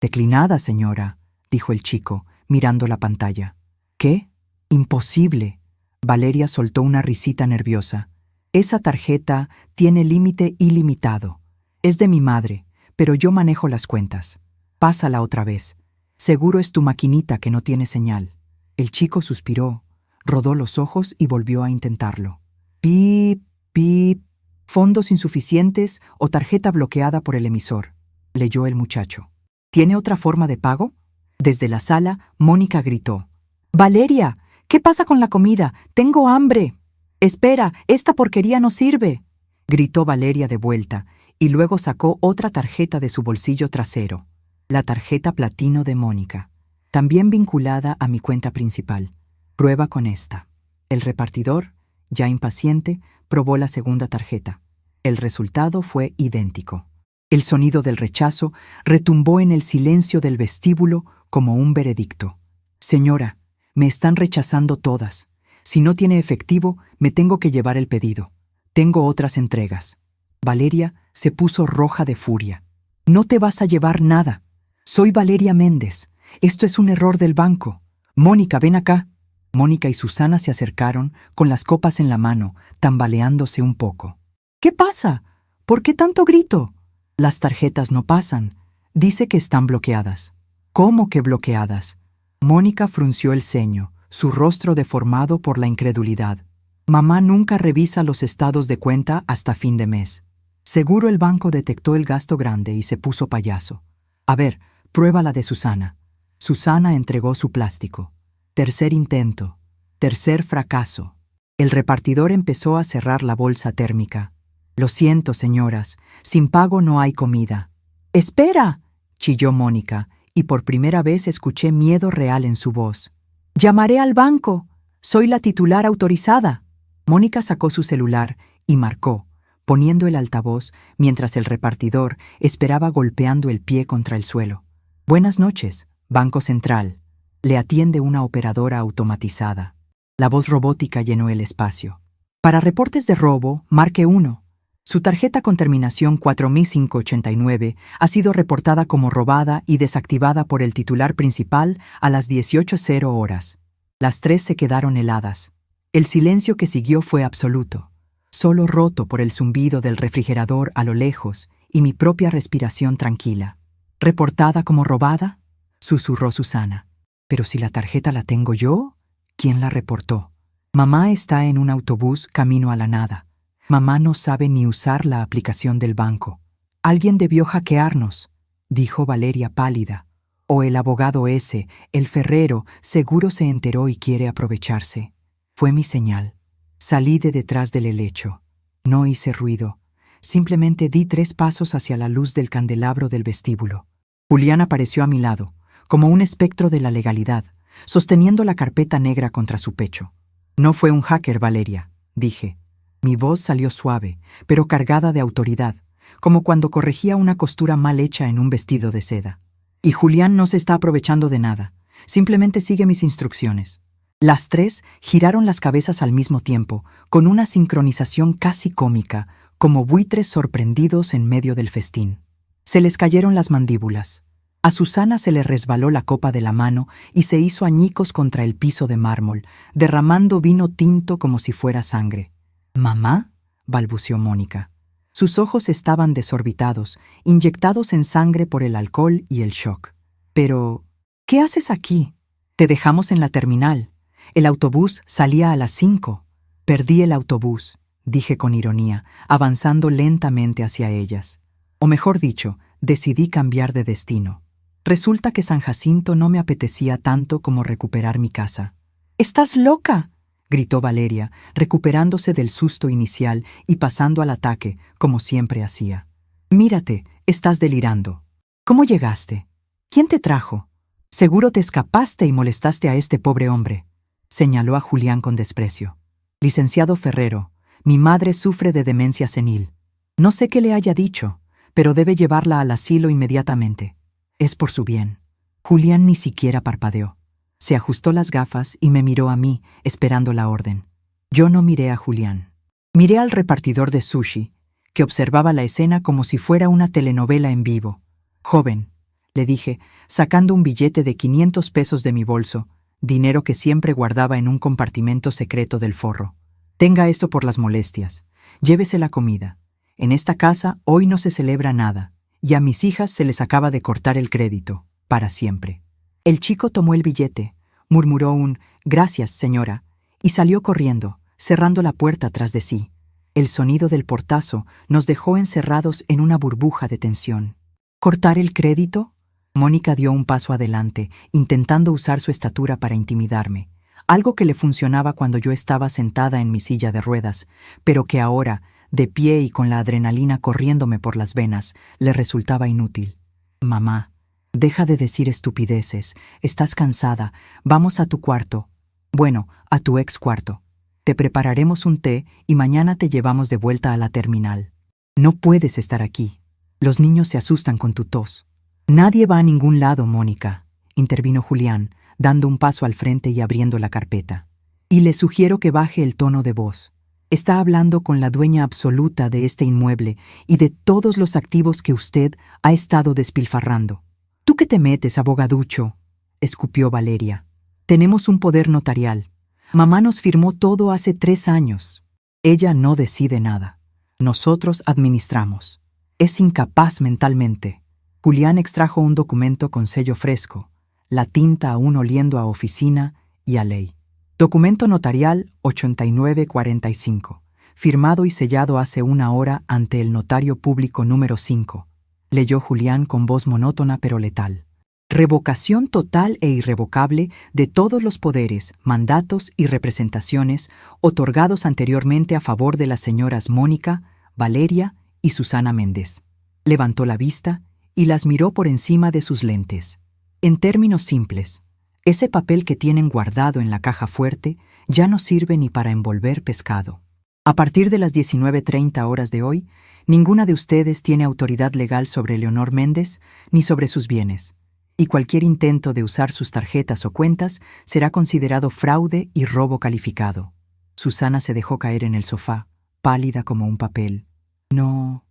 «Declinada, señora», dijo el chico, mirando la pantalla. «¿Qué? Imposible». Valeria soltó una risita nerviosa. «Esa tarjeta tiene límite ilimitado. Es de mi madre, pero yo manejo las cuentas. Pásala otra vez. Seguro es tu maquinita que no tiene señal». El chico suspiró, rodó los ojos y volvió a intentarlo. «Pip, pip. Fondos insuficientes o tarjeta bloqueada por el emisor», leyó el muchacho. «¿Tiene otra forma de pago?» Desde la sala, Mónica gritó. «Valeria, ¿qué pasa con la comida? Tengo hambre». «Espera, esta porquería no sirve». gritó Valeria de vuelta, y luego sacó otra tarjeta de su bolsillo trasero, la tarjeta platino de Mónica, también vinculada a mi cuenta principal. Prueba con esta. El repartidor, ya impaciente, probó la segunda tarjeta. El resultado fue idéntico. El sonido del rechazo retumbó en el silencio del vestíbulo como un veredicto. Señora, me están rechazando todas. Si no tiene efectivo, me tengo que llevar el pedido. Tengo otras entregas. Valeria se puso roja de furia. No te vas a llevar nada. Soy Valeria Méndez. Esto es un error del banco. Mónica, ven acá. Mónica y Susana se acercaron con las copas en la mano, tambaleándose un poco. ¿Qué pasa? ¿Por qué tanto grito? Las tarjetas no pasan. Dice que están bloqueadas. ¿Cómo que bloqueadas? Mónica frunció el ceño, su rostro deformado por la incredulidad. Mamá nunca revisa los estados de cuenta hasta fin de mes. Seguro el banco detectó el gasto grande y se puso payaso. A ver, prueba la de Susana. Susana entregó su plástico. Tercer intento. Tercer fracaso. El repartidor empezó a cerrar la bolsa térmica. Lo siento, señoras, sin pago no hay comida. ¡Espera!, chilló Mónica, y por primera vez escuché miedo real en su voz. ¡Llamaré al banco! Soy la titular autorizada. Mónica sacó su celular y marcó, poniendo el altavoz mientras el repartidor esperaba golpeando el pie contra el suelo. Buenas noches, Banco Central. Le atiende una operadora automatizada. La voz robótica llenó el espacio. Para reportes de robo, marque 1. Su tarjeta con terminación 4589 ha sido reportada como robada y desactivada por el titular principal a las 18:00 horas. Las tres se quedaron heladas. El silencio que siguió fue absoluto, solo roto por el zumbido del refrigerador a lo lejos y mi propia respiración tranquila. ¿Reportada como robada?, susurró Susana. Pero si la tarjeta la tengo yo, ¿quién la reportó? Mamá está en un autobús camino a la nada. Mamá no sabe ni usar la aplicación del banco. Alguien debió hackearnos, dijo Valeria pálida. O el abogado ese, el ferrero, seguro se enteró y quiere aprovecharse. Fue mi señal. Salí de detrás del helecho. No hice ruido. Simplemente di 3 pasos hacia la luz del candelabro del vestíbulo. Julián apareció a mi lado, como un espectro de la legalidad, sosteniendo la carpeta negra contra su pecho. No fue un hacker, Valeria, dije. Mi voz salió suave, pero cargada de autoridad, como cuando corregía una costura mal hecha en un vestido de seda. Y Julián no se está aprovechando de nada, simplemente sigue mis instrucciones. Las tres giraron las cabezas al mismo tiempo, con una sincronización casi cómica, como buitres sorprendidos en medio del festín. Se les cayeron las mandíbulas. A Susana se le resbaló la copa de la mano y se hizo añicos contra el piso de mármol, derramando vino tinto como si fuera sangre. «¿Mamá?», balbuceó Mónica. Sus ojos estaban desorbitados, inyectados en sangre por el alcohol y el shock. «Pero, ¿qué haces aquí? Te dejamos en la terminal. El autobús salía a las 5. Perdí el autobús», dije con ironía, avanzando lentamente hacia ellas. O mejor dicho, decidí cambiar de destino. Resulta que San Jacinto no me apetecía tanto como recuperar mi casa. «¡Estás loca!», gritó Valeria, recuperándose del susto inicial y pasando al ataque, como siempre hacía. «Mírate, estás delirando. ¿Cómo llegaste? ¿Quién te trajo? Seguro te escapaste y molestaste a este pobre hombre», señaló a Julián con desprecio. «Licenciado Ferrero, mi madre sufre de demencia senil. No sé qué le haya dicho, pero debe llevarla al asilo inmediatamente. Es por su bien». Julián ni siquiera parpadeó. Se ajustó las gafas y me miró a mí, esperando la orden. Yo no miré a Julián. Miré al repartidor de sushi, que observaba la escena como si fuera una telenovela en vivo. «Joven», le dije, sacando un billete de 500 pesos de mi bolso, dinero que siempre guardaba en un compartimento secreto del forro. «Tenga esto por las molestias. Llévese la comida. En esta casa hoy no se celebra nada, y a mis hijas se les acaba de cortar el crédito, para siempre». El chico tomó el billete, murmuró un «gracias, señora», y salió corriendo, cerrando la puerta tras de sí. El sonido del portazo nos dejó encerrados en una burbuja de tensión. ¿Cortar el crédito? Mónica dio un paso adelante, intentando usar su estatura para intimidarme, algo que le funcionaba cuando yo estaba sentada en mi silla de ruedas, pero que ahora, De pie y con la adrenalina corriéndome por las venas, le resultaba inútil. Mamá, deja de decir estupideces. Estás cansada. Vamos a tu cuarto. Bueno, a tu ex cuarto. Te prepararemos un té y mañana te llevamos de vuelta a la terminal. No puedes estar aquí. Los niños se asustan con tu tos. Nadie va a ningún lado, Mónica, intervino Julián, dando un paso al frente y abriendo la carpeta. Y le sugiero que baje el tono de voz. Está hablando con la dueña absoluta de este inmueble y de todos los activos que usted ha estado despilfarrando. ¿Tú qué te metes, abogaducho?, escupió Valeria. Tenemos un poder notarial. Mamá nos firmó todo hace 3 años. Ella no decide nada. Nosotros administramos. Es incapaz mentalmente. Julián extrajo un documento con sello fresco, la tinta aún oliendo a oficina y a ley. Documento notarial 8945, firmado y sellado hace 1 hora ante el notario público número 5, leyó Julián con voz monótona pero letal. Revocación total e irrevocable de todos los poderes, mandatos y representaciones otorgados anteriormente a favor de las señoras Mónica, Valeria y Susana Méndez. Levantó la vista y las miró por encima de sus lentes. En términos simples, ese papel que tienen guardado en la caja fuerte ya no sirve ni para envolver pescado. A partir de las 19:30 horas de hoy, ninguna de ustedes tiene autoridad legal sobre Leonor Méndez ni sobre sus bienes, y cualquier intento de usar sus tarjetas o cuentas será considerado fraude y robo calificado. Susana se dejó caer en el sofá, pálida como un papel. No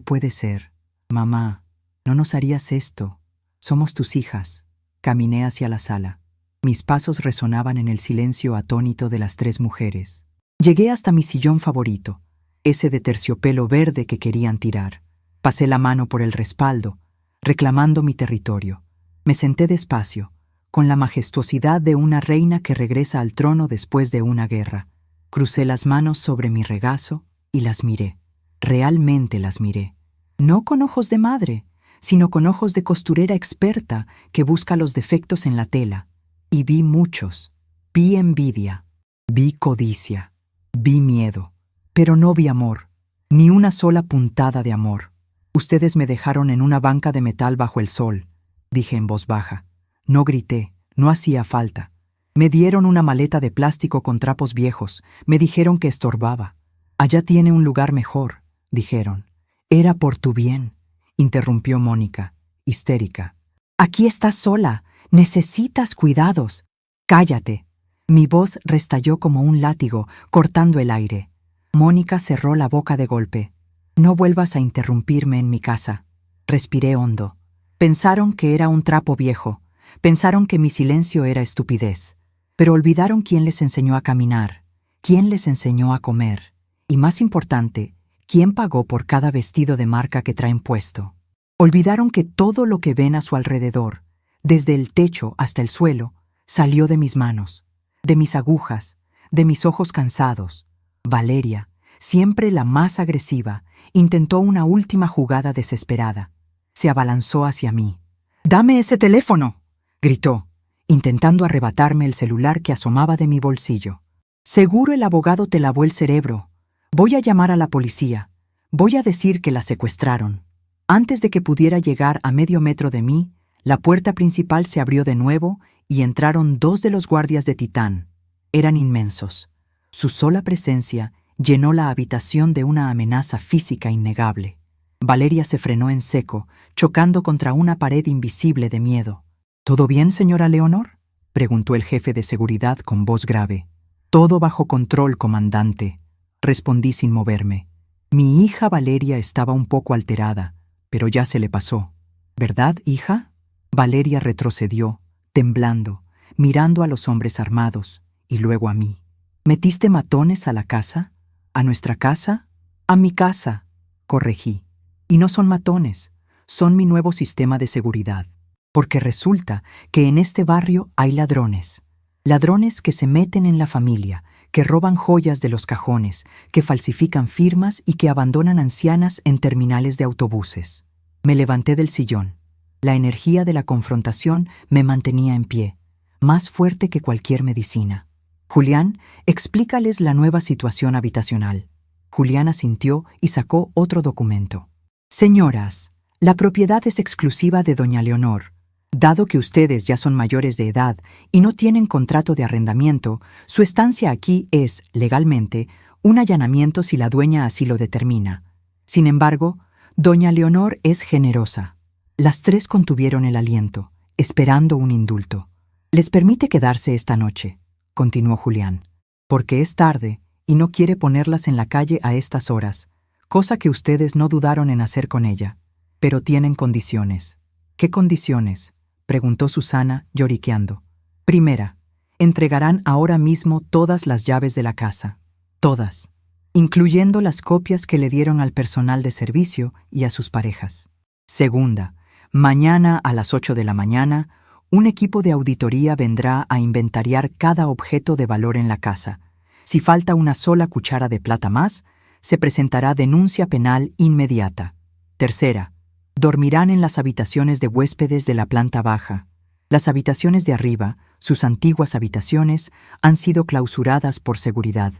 puede ser. Mamá, no nos harías esto. Somos tus hijas. Caminé hacia la sala. Mis pasos resonaban en el silencio atónito de las 3 mujeres. Llegué hasta mi sillón favorito, ese de terciopelo verde que querían tirar. Pasé la mano por el respaldo, reclamando mi territorio. Me senté despacio, con la majestuosidad de una reina que regresa al trono después de una guerra. Crucé las manos sobre mi regazo y las miré. Realmente las miré. No con ojos de madre, sino con ojos de costurera experta que busca los defectos en la tela. Y vi muchos. Vi envidia, vi codicia, vi miedo, pero no vi amor, ni una sola puntada de amor. Ustedes me dejaron en una banca de metal bajo el sol, dije en voz baja. No grité, no hacía falta. Me dieron una maleta de plástico con trapos viejos, me dijeron que estorbaba. Allá tiene un lugar mejor, dijeron. Era por tu bien, interrumpió Mónica, histérica. Aquí estás sola, necesitas cuidados. Cállate. Mi voz restalló como un látigo, cortando el aire. Mónica cerró la boca de golpe. No vuelvas a interrumpirme en mi casa. Respiré hondo. Pensaron que era un trapo viejo. Pensaron que mi silencio era estupidez. Pero olvidaron quién les enseñó a caminar, quién les enseñó a comer. Y más importante, quién pagó por cada vestido de marca que traen puesto. Olvidaron que todo lo que ven a su alrededor, desde el techo hasta el suelo, salió de mis manos, de mis agujas, de mis ojos cansados. Valeria, siempre la más agresiva, intentó una última jugada desesperada. Se abalanzó hacia mí. «¡Dame ese teléfono!», gritó, intentando arrebatarme el celular que asomaba de mi bolsillo. «Seguro el abogado te lavó el cerebro. Voy a llamar a la policía. Voy a decir que la secuestraron». Antes de que pudiera llegar a medio metro de mí, la puerta principal se abrió de nuevo y entraron 2 de los guardias de Titán. Eran inmensos. Su sola presencia llenó la habitación de una amenaza física innegable. Valeria se frenó en seco, chocando contra una pared invisible de miedo. «¿Todo bien, señora Leonor?», preguntó el jefe de seguridad con voz grave. «Todo bajo control, comandante», respondí sin moverme. Mi hija Valeria estaba un poco alterada, pero ya se le pasó. «¿Verdad, hija?». Valeria retrocedió, temblando, mirando a los hombres armados, y luego a mí. «¿Metiste matones a la casa? ¿A nuestra casa?». «A mi casa», corregí. «Y no son matones, son mi nuevo sistema de seguridad. Porque resulta que en este barrio hay ladrones. Ladrones que se meten en la familia, que roban joyas de los cajones, que falsifican firmas y que abandonan ancianas en terminales de autobuses». Me levanté del sillón. La energía de la confrontación me mantenía en pie, más fuerte que cualquier medicina. «Julián, explícales la nueva situación habitacional». Julián asintió y sacó otro documento. Señoras, la propiedad es exclusiva de doña Leonor. Dado que ustedes ya son mayores de edad y no tienen contrato de arrendamiento, su estancia aquí es, legalmente, un allanamiento si la dueña así lo determina. Sin embargo, doña Leonor es generosa. Las tres contuvieron el aliento, esperando un indulto. Les permite quedarse esta noche, continuó Julián, porque es tarde y no quiere ponerlas en la calle a estas horas, cosa que ustedes no dudaron en hacer con ella. Pero tienen condiciones. ¿Qué condiciones?, preguntó Susana, lloriqueando. Primera, entregarán ahora mismo todas las llaves de la casa. Todas, incluyendo las copias que le dieron al personal de servicio y a sus parejas. Segunda, mañana a las 8 de la mañana, un equipo de auditoría vendrá a inventariar cada objeto de valor en la casa. Si falta una sola cuchara de plata más, se presentará denuncia penal inmediata. Tercera, dormirán en las habitaciones de huéspedes de la planta baja. Las habitaciones de arriba, sus antiguas habitaciones, han sido clausuradas por seguridad.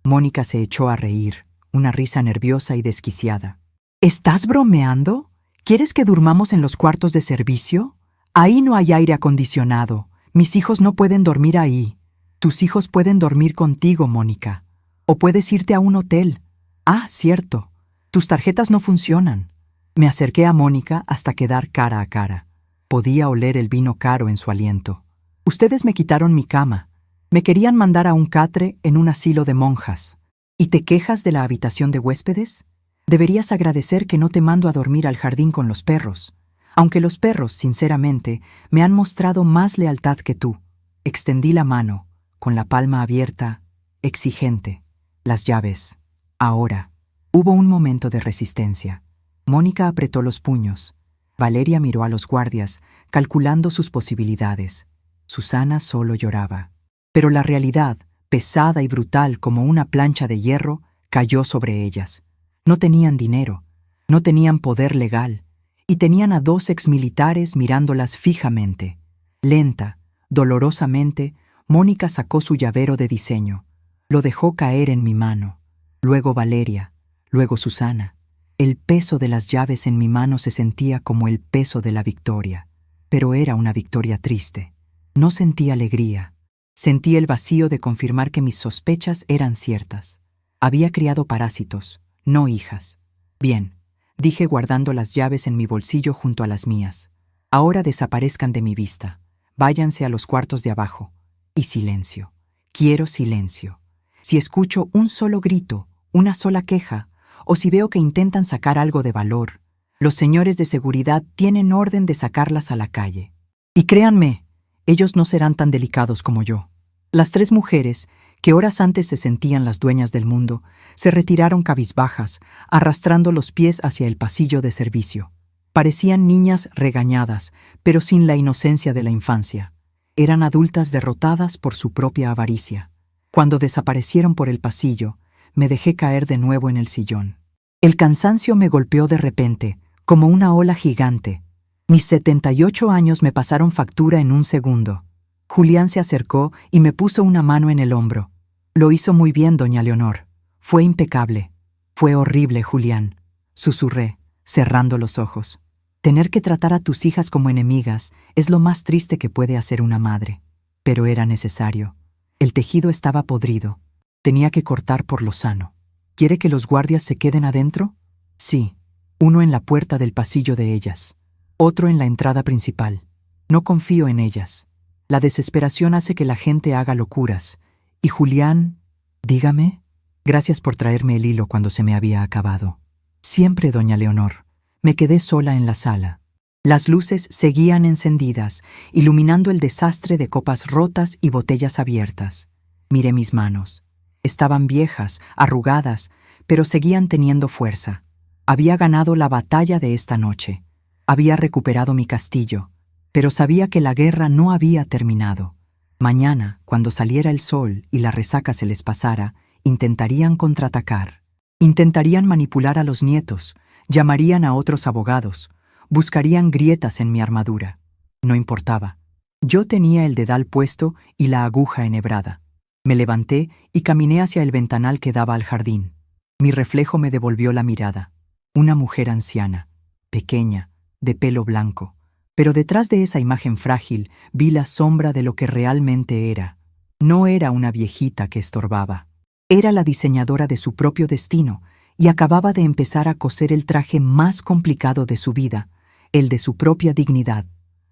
Mónica se echó a reír, una risa nerviosa y desquiciada. ¿Estás bromeando? ¿Quieres que durmamos en los cuartos de servicio? Ahí no hay aire acondicionado. Mis hijos no pueden dormir ahí. Tus hijos pueden dormir contigo, Mónica. O puedes irte a un hotel. Ah, cierto. Tus tarjetas no funcionan. Me acerqué a Mónica hasta quedar cara a cara. Podía oler el vino caro en su aliento. Ustedes me quitaron mi cama. Me querían mandar a un catre en un asilo de monjas. ¿Y te quejas de la habitación de huéspedes? Deberías agradecer que no te mando a dormir al jardín con los perros. Aunque los perros, sinceramente, me han mostrado más lealtad que tú. Extendí la mano, con la palma abierta, exigente. Las llaves. Ahora. Hubo un momento de resistencia. Mónica apretó los puños. Valeria miró a los guardias, calculando sus posibilidades. Susana solo lloraba. Pero la realidad, pesada y brutal como una plancha de hierro, cayó sobre ellas. No tenían dinero, no tenían poder legal, y tenían a 2 exmilitares mirándolas fijamente. Lenta, dolorosamente, Mónica sacó su llavero de diseño. Lo dejó caer en mi mano. Luego Valeria, luego Susana. El peso de las llaves en mi mano se sentía como el peso de la victoria. Pero era una victoria triste. No sentí alegría. Sentí el vacío de confirmar que mis sospechas eran ciertas. Había criado parásitos, no hijas. Bien, dije guardando las llaves en mi bolsillo junto a las mías. Ahora desaparezcan de mi vista. Váyanse a los cuartos de abajo. Y silencio. Quiero silencio. Si escucho un solo grito, una sola queja, o si veo que intentan sacar algo de valor, los señores de seguridad tienen orden de sacarlas a la calle. Y créanme, ellos no serán tan delicados como yo. Las 3 mujeres, que horas antes se sentían las dueñas del mundo, se retiraron cabizbajas, arrastrando los pies hacia el pasillo de servicio. Parecían niñas regañadas, pero sin la inocencia de la infancia. Eran adultas derrotadas por su propia avaricia. Cuando desaparecieron por el pasillo, me dejé caer de nuevo en el sillón. El cansancio me golpeó de repente, como una ola gigante. Mis 78 años me pasaron factura en un segundo. Julián se acercó y me puso una mano en el hombro. Lo hizo muy bien, doña Leonor. Fue impecable. Fue horrible, Julián, susurré, cerrando los ojos. Tener que tratar a tus hijas como enemigas es lo más triste que puede hacer una madre. Pero era necesario. El tejido estaba podrido. Tenía que cortar por lo sano. ¿Quiere que los guardias se queden adentro? Sí. Uno en la puerta del pasillo de ellas. Otro en la entrada principal. No confío en ellas. La desesperación hace que la gente haga locuras. Y Julián, dígame. Gracias por traerme el hilo cuando se me había acabado. Siempre, doña Leonor. Me quedé sola en la sala. Las luces seguían encendidas, iluminando el desastre de copas rotas y botellas abiertas. Miré mis manos. Estaban viejas, arrugadas, pero seguían teniendo fuerza. Había ganado la batalla de esta noche. Había recuperado mi castillo, pero sabía que la guerra no había terminado. Mañana, cuando saliera el sol y la resaca se les pasara, intentarían contraatacar. Intentarían manipular a los nietos, llamarían a otros abogados, buscarían grietas en mi armadura. No importaba. Yo tenía el dedal puesto y la aguja enhebrada. Me levanté y caminé hacia el ventanal que daba al jardín. Mi reflejo me devolvió la mirada. Una mujer anciana, pequeña, de pelo blanco. Pero detrás de esa imagen frágil vi la sombra de lo que realmente era. No era una viejita que estorbaba. Era la diseñadora de su propio destino y acababa de empezar a coser el traje más complicado de su vida, el de su propia dignidad.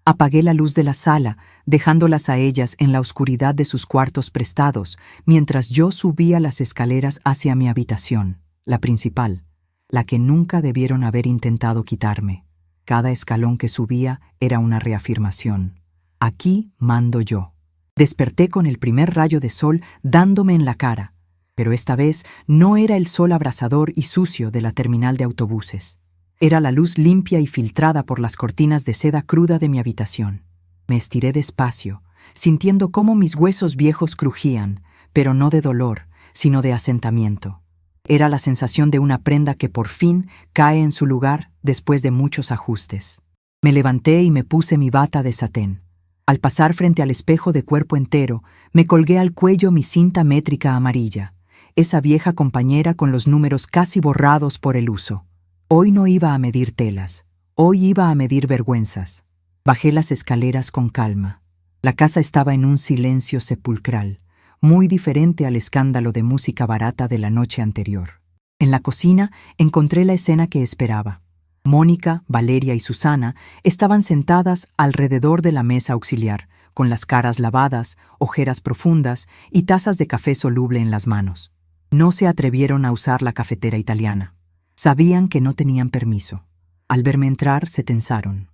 Apagué la luz de la sala, dejándolas a ellas en la oscuridad de sus cuartos prestados, mientras yo subía las escaleras hacia mi habitación, la principal, la que nunca debieron haber intentado quitarme. Cada escalón que subía era una reafirmación. Aquí mando yo. Desperté con el primer rayo de sol dándome en la cara, pero esta vez no era el sol abrasador y sucio de la terminal de autobuses. Era la luz limpia y filtrada por las cortinas de seda cruda de mi habitación. Me estiré despacio, sintiendo cómo mis huesos viejos crujían, pero no de dolor, sino de asentamiento. Era la sensación de una prenda que por fin cae en su lugar después de muchos ajustes. Me levanté y me puse mi bata de satén. Al pasar frente al espejo de cuerpo entero, me colgué al cuello mi cinta métrica amarilla, esa vieja compañera con los números casi borrados por el uso. Hoy no iba a medir telas, hoy iba a medir vergüenzas. Bajé las escaleras con calma. La casa estaba en un silencio sepulcral, muy diferente al escándalo de música barata de la noche anterior. En la cocina encontré la escena que esperaba. Mónica, Valeria y Susana estaban sentadas alrededor de la mesa auxiliar, con las caras lavadas, ojeras profundas y tazas de café soluble en las manos. No se atrevieron a usar la cafetera italiana. Sabían que no tenían permiso. Al verme entrar, se tensaron.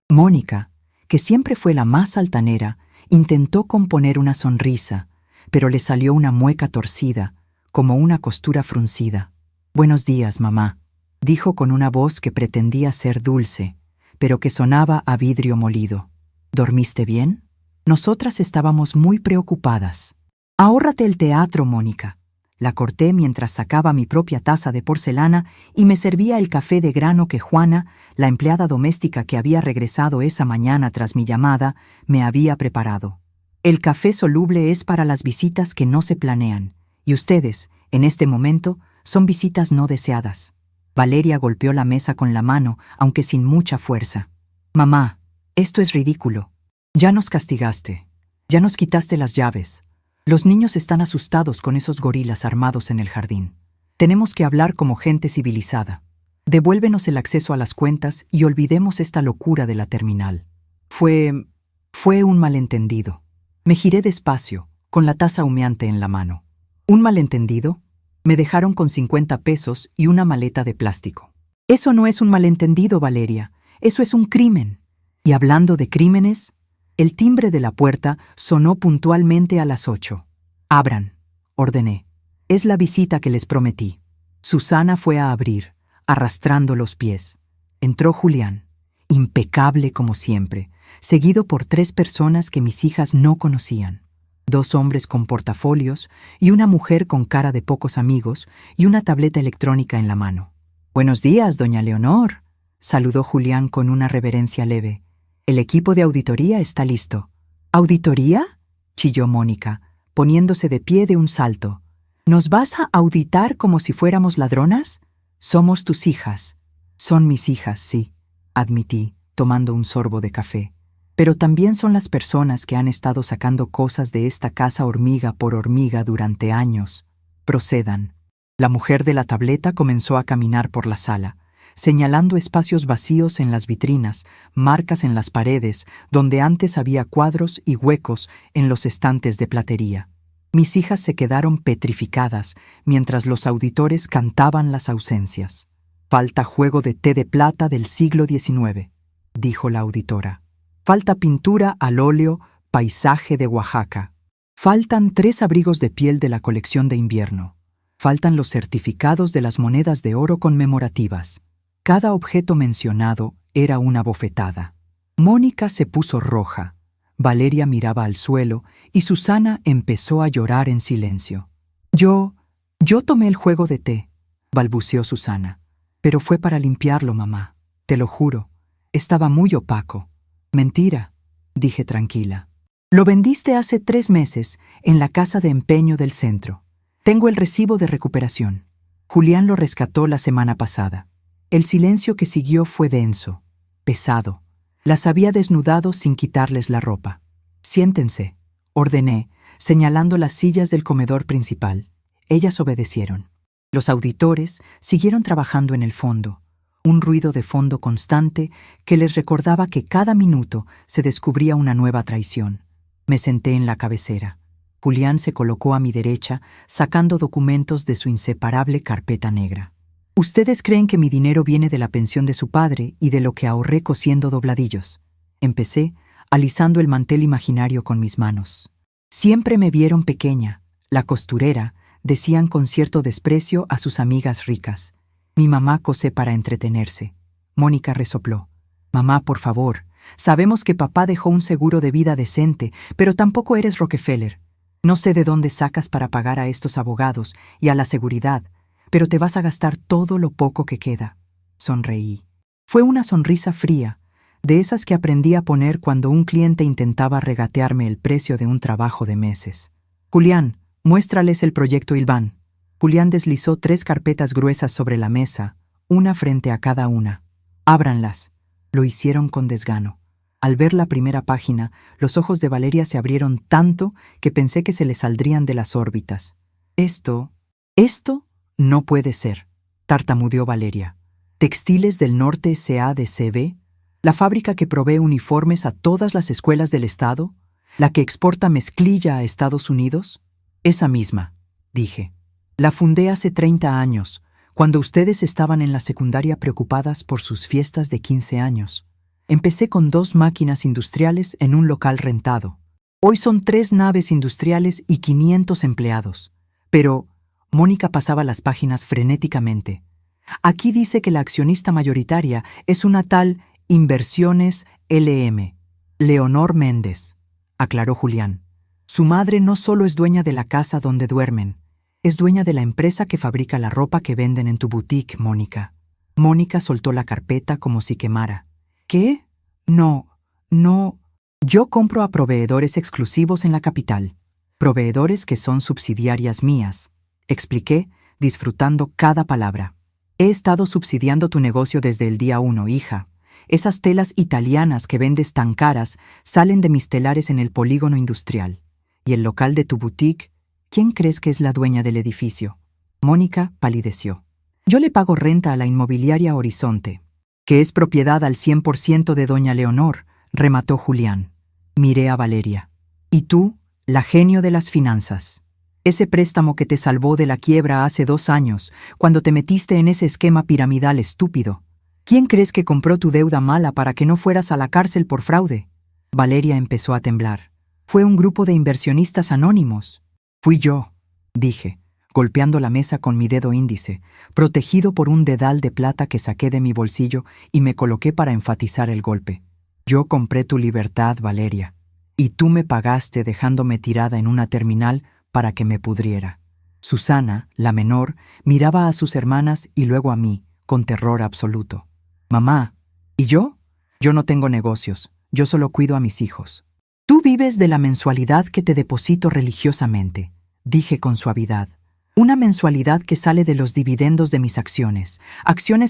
Mónica, que siempre fue la más altanera, intentó componer una sonrisa, pero le salió una mueca torcida, como una costura fruncida. «Buenos días, mamá», dijo con una voz que pretendía ser dulce, pero que sonaba a vidrio molido. «¿Dormiste bien?» Nosotras estábamos muy preocupadas. «Ahórrate el teatro, Mónica». La corté mientras sacaba mi propia taza de porcelana y me servía el café de grano que Juana, la empleada doméstica que había regresado esa mañana tras mi llamada, me había preparado. El café soluble es para las visitas que no se planean, y ustedes, en este momento, son visitas no deseadas. Valeria golpeó la mesa con la mano, aunque sin mucha fuerza. «Mamá, esto es ridículo. Ya nos castigaste. Ya nos quitaste las llaves. Los niños están asustados con esos gorilas armados en el jardín. Tenemos que hablar como gente civilizada. Devuélvenos el acceso a las cuentas y olvidemos esta locura de la terminal». Fue un malentendido. Me giré despacio, con la taza humeante en la mano. ¿Un malentendido? Me dejaron con 50 pesos y una maleta de plástico. Eso no es un malentendido, Valeria. Eso es un crimen. Y hablando de crímenes, el timbre de la puerta sonó puntualmente a las 8. «Abran», ordené. «Es la visita que les prometí». Susana fue a abrir, arrastrando los pies. Entró Julián, impecable como siempre, seguido por 3 personas que mis hijas no conocían. 2 hombres con portafolios y una mujer con cara de pocos amigos y una tableta electrónica en la mano. «Buenos días, doña Leonor», saludó Julián con una reverencia leve. «El equipo de auditoría está listo». «¿Auditoría?», chilló Mónica, poniéndose de pie de un salto. «¿Nos vas a auditar como si fuéramos ladronas? Somos tus hijas». «Son mis hijas, sí», admití, tomando un sorbo de café. «Pero también son las personas que han estado sacando cosas de esta casa hormiga por hormiga durante años. Procedan». La mujer de la tableta comenzó a caminar por la sala, señalando espacios vacíos en las vitrinas, marcas en las paredes, donde antes había cuadros y huecos en los estantes de platería. Mis hijas se quedaron petrificadas mientras los auditores cantaban las ausencias. «Falta juego de té de plata del siglo XIX», dijo la auditora. «Falta pintura al óleo, paisaje de Oaxaca. Faltan 3 abrigos de piel de la colección de invierno. Faltan los certificados de las monedas de oro conmemorativas». Cada objeto mencionado era una bofetada. Mónica se puso roja, Valeria miraba al suelo y Susana empezó a llorar en silencio. Yo tomé el juego de té», balbuceó Susana. «Pero fue para limpiarlo, mamá. Te lo juro. Estaba muy opaco». «Mentira», dije tranquila. «Lo vendiste hace 3 meses en la casa de empeño del centro. Tengo el recibo de recuperación». Julián lo rescató la semana pasada. El silencio que siguió fue denso, pesado. Las había desnudado sin quitarles la ropa. Siéntense, ordené, señalando las sillas del comedor principal. Ellas obedecieron. Los auditores siguieron trabajando en el fondo, un ruido de fondo constante que les recordaba que cada minuto se descubría una nueva traición. Me senté en la cabecera. Julián se colocó a mi derecha, sacando documentos de su inseparable carpeta negra. «Ustedes creen que mi dinero viene de la pensión de su padre y de lo que ahorré cosiendo dobladillos». Empecé, alisando el mantel imaginario con mis manos. «Siempre me vieron pequeña, la costurera», decían con cierto desprecio a sus amigas ricas. «Mi mamá cose para entretenerse». Mónica resopló. «Mamá, por favor, sabemos que papá dejó un seguro de vida decente, pero tampoco eres Rockefeller. No sé de dónde sacas para pagar a estos abogados y a la seguridad, pero te vas a gastar todo lo poco que queda». Sonreí. Fue una sonrisa fría, de esas que aprendí a poner cuando un cliente intentaba regatearme el precio de un trabajo de meses. «Julián, muéstrales el proyecto Ilván». Julián deslizó 3 carpetas gruesas sobre la mesa, una frente a cada una. «Ábranlas». Lo hicieron con desgano. Al ver la primera página, los ojos de Valeria se abrieron tanto que pensé que se le saldrían de las órbitas. «Esto no puede ser», tartamudeó Valeria. «¿Textiles del Norte S.A.D.C.B? ¿La fábrica que provee uniformes a todas las escuelas del Estado? ¿La que exporta mezclilla a Estados Unidos?» «Esa misma», dije. «La fundé hace 30 años, cuando ustedes estaban en la secundaria preocupadas por sus fiestas de 15 años. Empecé con 2 máquinas industriales en un local rentado. Hoy son 3 naves industriales y 500 empleados. Pero...» Mónica pasaba las páginas frenéticamente. «Aquí dice que la accionista mayoritaria es una tal Inversiones LM, Leonor Méndez», aclaró Julián. «Su madre no solo es dueña de la casa donde duermen, es dueña de la empresa que fabrica la ropa que venden en tu boutique, Mónica». Mónica soltó la carpeta como si quemara. «¿Qué? No. Yo compro a proveedores exclusivos en la capital, proveedores que son subsidiarias mías», expliqué, disfrutando cada palabra. «He estado subsidiando tu negocio desde el día 1, hija. Esas telas italianas que vendes tan caras salen de mis telares en el polígono industrial. Y el local de tu boutique, ¿quién crees que es la dueña del edificio?» Mónica palideció. «Yo le pago renta a la inmobiliaria Horizonte, que es propiedad al 100% de doña Leonor», remató Julián. Miré a Valeria. «Y tú, la genio de las finanzas. Ese préstamo que te salvó de la quiebra hace 2 años, cuando te metiste en ese esquema piramidal estúpido. ¿Quién crees que compró tu deuda mala para que no fueras a la cárcel por fraude?» Valeria empezó a temblar. «Fue un grupo de inversionistas anónimos». «Fui yo», dije, golpeando la mesa con mi dedo índice, protegido por un dedal de plata que saqué de mi bolsillo y me coloqué para enfatizar el golpe. «Yo compré tu libertad, Valeria, y tú me pagaste dejándome tirada en una terminal para que me pudriera». Susana, la menor, miraba a sus hermanas y luego a mí, con terror absoluto. «Mamá, ¿y yo? Yo no tengo negocios, yo solo cuido a mis hijos». «Tú vives de la mensualidad que te deposito religiosamente», dije con suavidad. «Una mensualidad que sale de los dividendos de mis acciones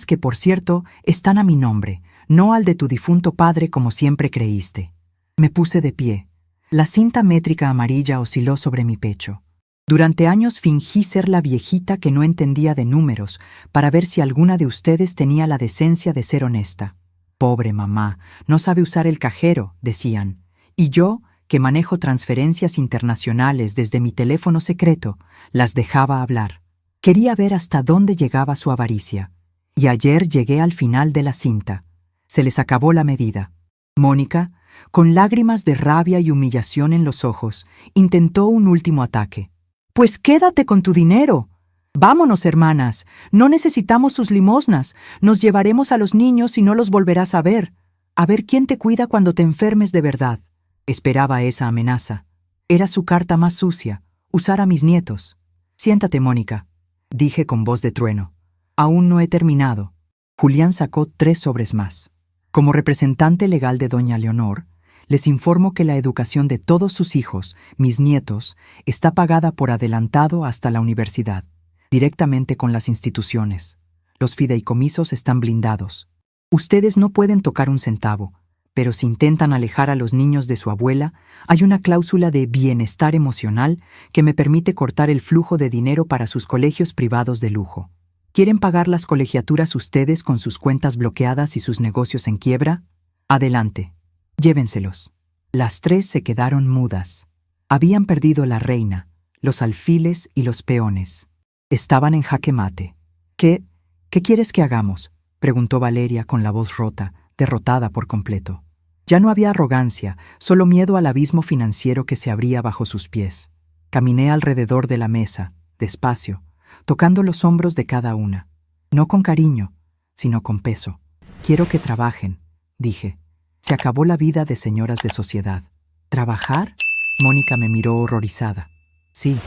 que, por cierto, están a mi nombre, no al de tu difunto padre como siempre creíste». Me puse de pie. La cinta métrica amarilla osciló sobre mi pecho. Durante años fingí ser la viejita que no entendía de números para ver si alguna de ustedes tenía la decencia de ser honesta. «Pobre mamá, no sabe usar el cajero», decían. Y yo, que manejo transferencias internacionales desde mi teléfono secreto, las dejaba hablar. Quería ver hasta dónde llegaba su avaricia. Y ayer llegué al final de la cinta. Se les acabó la medida. Mónica, con lágrimas de rabia y humillación en los ojos, intentó un último ataque. «Pues quédate con tu dinero. Vámonos, hermanas. No necesitamos sus limosnas. Nos llevaremos a los niños y no los volverás a ver. A ver quién te cuida cuando te enfermes de verdad». Esperaba esa amenaza. Era su carta más sucia, usar a mis nietos. «Siéntate, Mónica», dije con voz de trueno. «Aún no he terminado». Julián sacó 3 sobres más. «Como representante legal de doña Leonor, les informo que la educación de todos sus hijos, mis nietos, está pagada por adelantado hasta la universidad. directamente con las instituciones. Los fideicomisos están blindados. Ustedes no pueden tocar un centavo, pero si intentan alejar a los niños de su abuela, hay una cláusula de bienestar emocional que me permite cortar el flujo de dinero para sus colegios privados de lujo. ¿Quieren pagar las colegiaturas ustedes con sus cuentas bloqueadas y sus negocios en quiebra? Adelante, llévenselos. Las tres se quedaron mudas. Habían perdido la reina, los alfiles y los peones. Estaban en jaque mate. ¿Qué quieres que hagamos?, preguntó Valeria con la voz rota, derrotada por completo. Ya no había arrogancia, solo miedo al abismo financiero que se abría bajo sus pies. Caminé alrededor de la mesa, despacio, tocando los hombros de cada una. No con cariño, sino con peso. Quiero que trabajen, dije. Se acabó la vida de señoras de sociedad. ¿Trabajar? Mónica me miró horrorizada. Sí,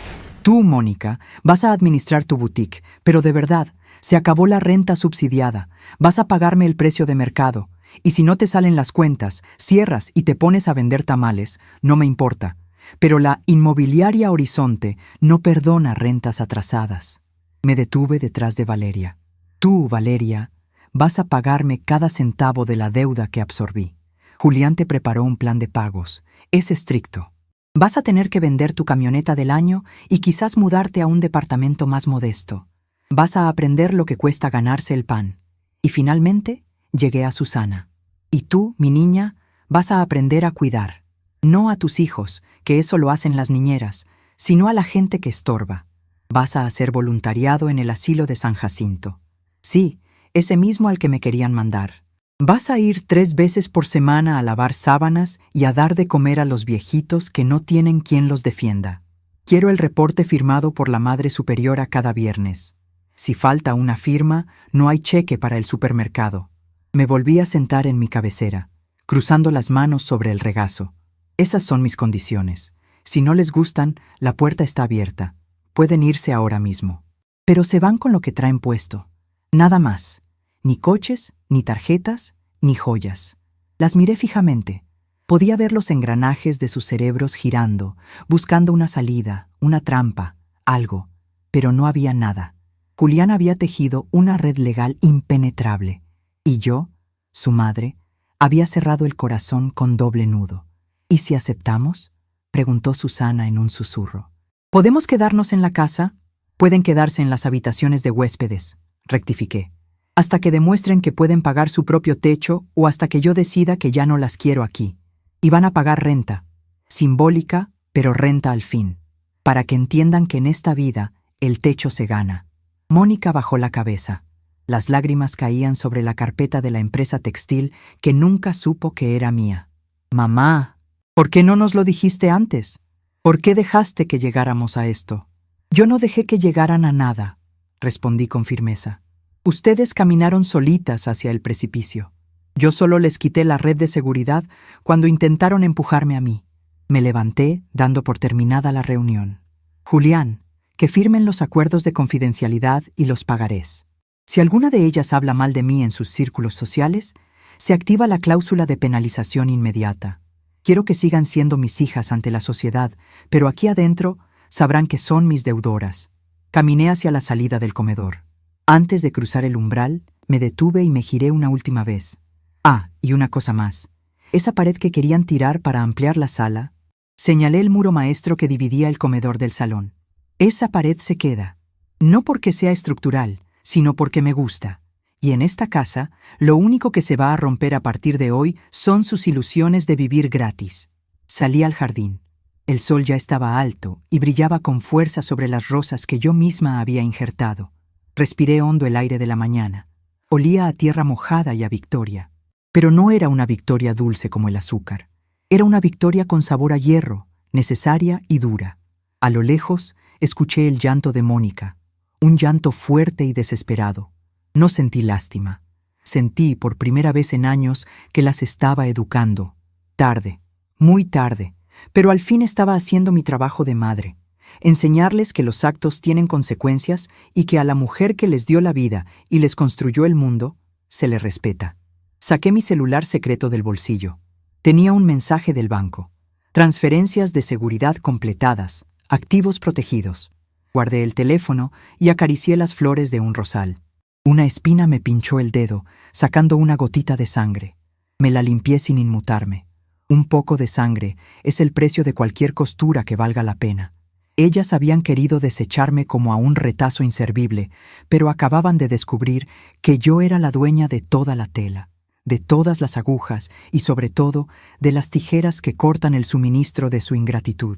tú, Mónica, vas a administrar tu boutique, pero de verdad, se acabó la renta subsidiada. Vas a pagarme el precio de mercado. Y si no te salen las cuentas, cierras y te pones a vender tamales, no me importa. Pero la inmobiliaria Horizonte no perdona rentas atrasadas. Me detuve detrás de Valeria. Tú, Valeria, vas a pagarme cada centavo de la deuda que absorbí. Julián te preparó un plan de pagos. Es estricto. Vas a tener que vender tu camioneta del año y quizás mudarte a un departamento más modesto. Vas a aprender lo que cuesta ganarse el pan. Y finalmente, llegué a Susana. Y tú, mi niña, vas a aprender a cuidar. No a tus hijos, que eso lo hacen las niñeras, sino a la gente que estorba. Vas a hacer voluntariado en el asilo de San Jacinto. Sí, ese mismo al que me querían mandar. Vas a ir 3 veces por semana a lavar sábanas y a dar de comer a los viejitos que no tienen quien los defienda. Quiero el reporte firmado por la Madre Superiora cada viernes. Si falta una firma, no hay cheque para el supermercado. Me volví a sentar en mi cabecera, cruzando las manos sobre el regazo. Esas son mis condiciones. Si no les gustan, la puerta está abierta. Pueden irse ahora mismo. Pero se van con lo que traen puesto. Nada más. Ni coches, ni tarjetas, ni joyas. Las miré fijamente. Podía ver los engranajes de sus cerebros girando, buscando una salida, una trampa, algo. Pero no había nada. Julián había tejido una red legal impenetrable. Y yo, su madre, había cerrado el corazón con doble nudo. ¿Y si aceptamos?, preguntó Susana en un susurro. ¿Podemos quedarnos en la casa? Pueden quedarse en las habitaciones de huéspedes, rectifiqué, hasta que demuestren que pueden pagar su propio techo o hasta que yo decida que ya no las quiero aquí. Y van a pagar renta, simbólica, pero renta al fin, para que entiendan que en esta vida el techo se gana. Mónica bajó la cabeza. Las lágrimas caían sobre la carpeta de la empresa textil que nunca supo que era mía. Mamá, ¿por qué no nos lo dijiste antes? ¿Por qué dejaste que llegáramos a esto? Yo no dejé que llegaran a nada, respondí con firmeza. Ustedes caminaron solitas hacia el precipicio. Yo solo les quité la red de seguridad cuando intentaron empujarme a mí. Me levanté, dando por terminada la reunión. Julián, que firmen los acuerdos de confidencialidad y los pagarés. Si alguna de ellas habla mal de mí en sus círculos sociales, se activa la cláusula de penalización inmediata. Quiero que sigan siendo mis hijas ante la sociedad, pero aquí adentro sabrán que son mis deudoras. Caminé hacia la salida del comedor. Antes de cruzar el umbral, me detuve y me giré una última vez. Ah, y una cosa más. Esa pared que querían tirar para ampliar la sala, señalé el muro maestro que dividía el comedor del salón. Esa pared se queda, no porque sea estructural, sino porque me gusta. Y en esta casa, lo único que se va a romper a partir de hoy son sus ilusiones de vivir gratis. Salí al jardín. El sol ya estaba alto y brillaba con fuerza sobre las rosas que yo misma había injertado. Respiré hondo el aire de la mañana. Olía a tierra mojada y a victoria. Pero no era una victoria dulce como el azúcar. Era una victoria con sabor a hierro, necesaria y dura. A lo lejos, escuché el llanto de Mónica, un llanto fuerte y desesperado. No sentí lástima. Sentí, por primera vez en años, que las estaba educando. Tarde, muy tarde, pero al fin estaba haciendo mi trabajo de madre. Enseñarles que los actos tienen consecuencias y que a la mujer que les dio la vida y les construyó el mundo, se le respeta. Saqué mi celular secreto del bolsillo. Tenía un mensaje del banco. Transferencias de seguridad completadas. Activos protegidos. Guardé el teléfono y acaricié las flores de un rosal. Una espina me pinchó el dedo, sacando una gotita de sangre. Me la limpié sin inmutarme. Un poco de sangre es el precio de cualquier costura que valga la pena. Ellas habían querido desecharme como a un retazo inservible, pero acababan de descubrir que yo era la dueña de toda la tela, de todas las agujas y, sobre todo, de las tijeras que cortan el suministro de su ingratitud.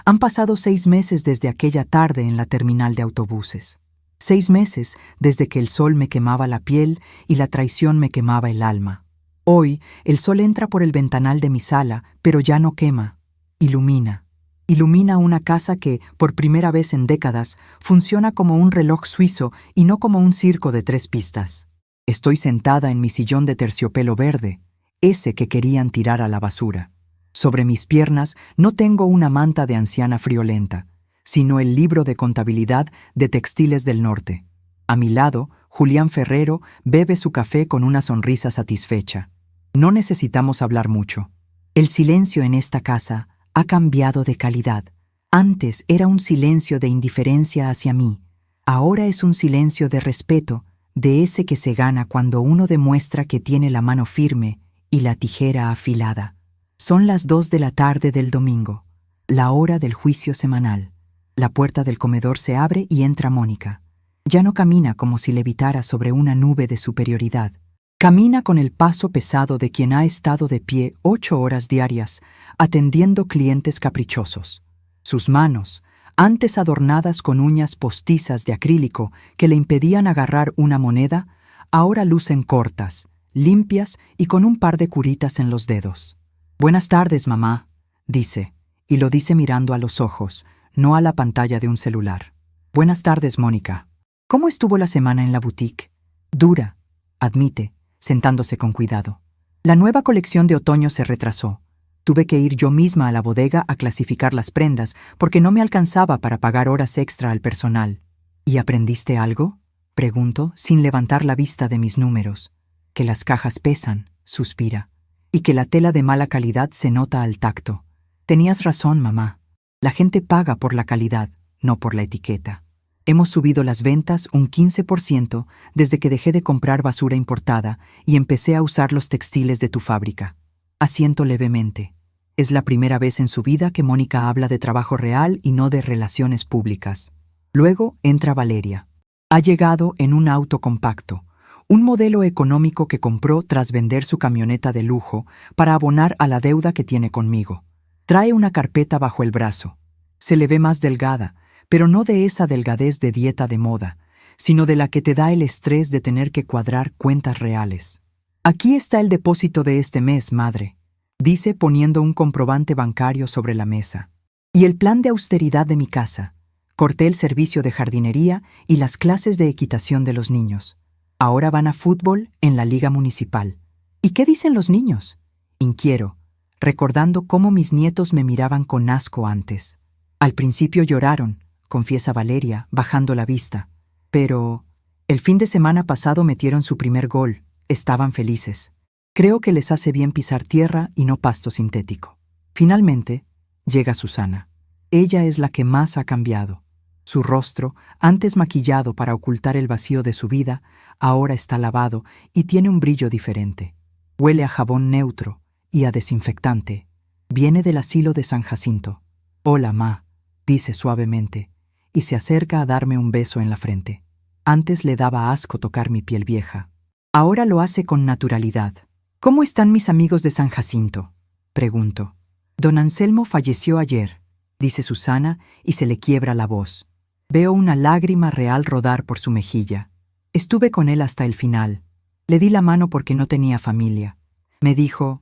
Han pasado 6 meses desde aquella tarde en la terminal de autobuses. 6 meses desde que el sol me quemaba la piel y la traición me quemaba el alma. Hoy, el sol entra por el ventanal de mi sala, pero ya no quema, ilumina. Ilumina una casa que, por primera vez en décadas, funciona como un reloj suizo y no como un circo de 3 pistas. Estoy sentada en mi sillón de terciopelo verde, ese que querían tirar a la basura. Sobre mis piernas no tengo una manta de anciana friolenta, sino el libro de contabilidad de Textiles del Norte. A mi lado, Julián Ferrero bebe su café con una sonrisa satisfecha. No necesitamos hablar mucho. El silencio en esta casa ha cambiado de calidad. Antes era un silencio de indiferencia hacia mí. Ahora es un silencio de respeto, de ese que se gana cuando uno demuestra que tiene la mano firme y la tijera afilada. Son las 2 de la tarde del domingo, la hora del juicio semanal. La puerta del comedor se abre y entra Mónica. Ya no camina como si levitara sobre una nube de superioridad. Camina con el paso pesado de quien ha estado de pie 8 horas diarias, atendiendo clientes caprichosos. Sus manos, antes adornadas con uñas postizas de acrílico que le impedían agarrar una moneda, ahora lucen cortas, limpias y con un par de curitas en los dedos. «Buenas tardes, mamá», dice, y lo dice mirando a los ojos, no a la pantalla de un celular. «Buenas tardes, Mónica. ¿Cómo estuvo la semana en la boutique?» «Dura», admite, sentándose con cuidado. La nueva colección de otoño se retrasó. Tuve que ir yo misma a la bodega a clasificar las prendas porque no me alcanzaba para pagar horas extra al personal. «¿Y aprendiste algo?», pregunto, sin levantar la vista de mis números. «Que las cajas pesan», suspira, «y que la tela de mala calidad se nota al tacto. Tenías razón, mamá. La gente paga por la calidad, no por la etiqueta. Hemos subido las ventas un 15% desde que dejé de comprar basura importada y empecé a usar los textiles de tu fábrica». Asiento levemente. Es la primera vez en su vida que Mónica habla de trabajo real y no de relaciones públicas. Luego entra Valeria. Ha llegado en un auto compacto, un modelo económico que compró tras vender su camioneta de lujo para abonar a la deuda que tiene conmigo. Trae una carpeta bajo el brazo. Se le ve más delgada, pero no de esa delgadez de dieta de moda, sino de la que te da el estrés de tener que cuadrar cuentas reales. «Aquí está el depósito de este mes, madre», dice poniendo un comprobante bancario sobre la mesa. «Y el plan de austeridad de mi casa. Corté el servicio de jardinería y las clases de equitación de los niños. Ahora van a fútbol en la liga municipal». «¿Y qué dicen los niños?», inquiero, recordando cómo mis nietos me miraban con asco antes. «Al principio lloraron», confiesa Valeria, bajando la vista. «Pero el fin de semana pasado metieron su primer gol. Estaban felices. Creo que les hace bien pisar tierra y no pasto sintético». Finalmente, llega Susana. Ella es la que más ha cambiado. Su rostro, antes maquillado para ocultar el vacío de su vida, ahora está lavado y tiene un brillo diferente. Huele a jabón neutro y a desinfectante. Viene del asilo de San Jacinto. «Hola, ma», dice suavemente, y se acerca a darme un beso en la frente. Antes le daba asco tocar mi piel vieja. Ahora lo hace con naturalidad. «¿Cómo están mis amigos de San Jacinto?», pregunto. «Don Anselmo falleció ayer», dice Susana y se le quiebra la voz. Veo una lágrima real rodar por su mejilla. «Estuve con él hasta el final. Le di la mano porque no tenía familia. Me dijo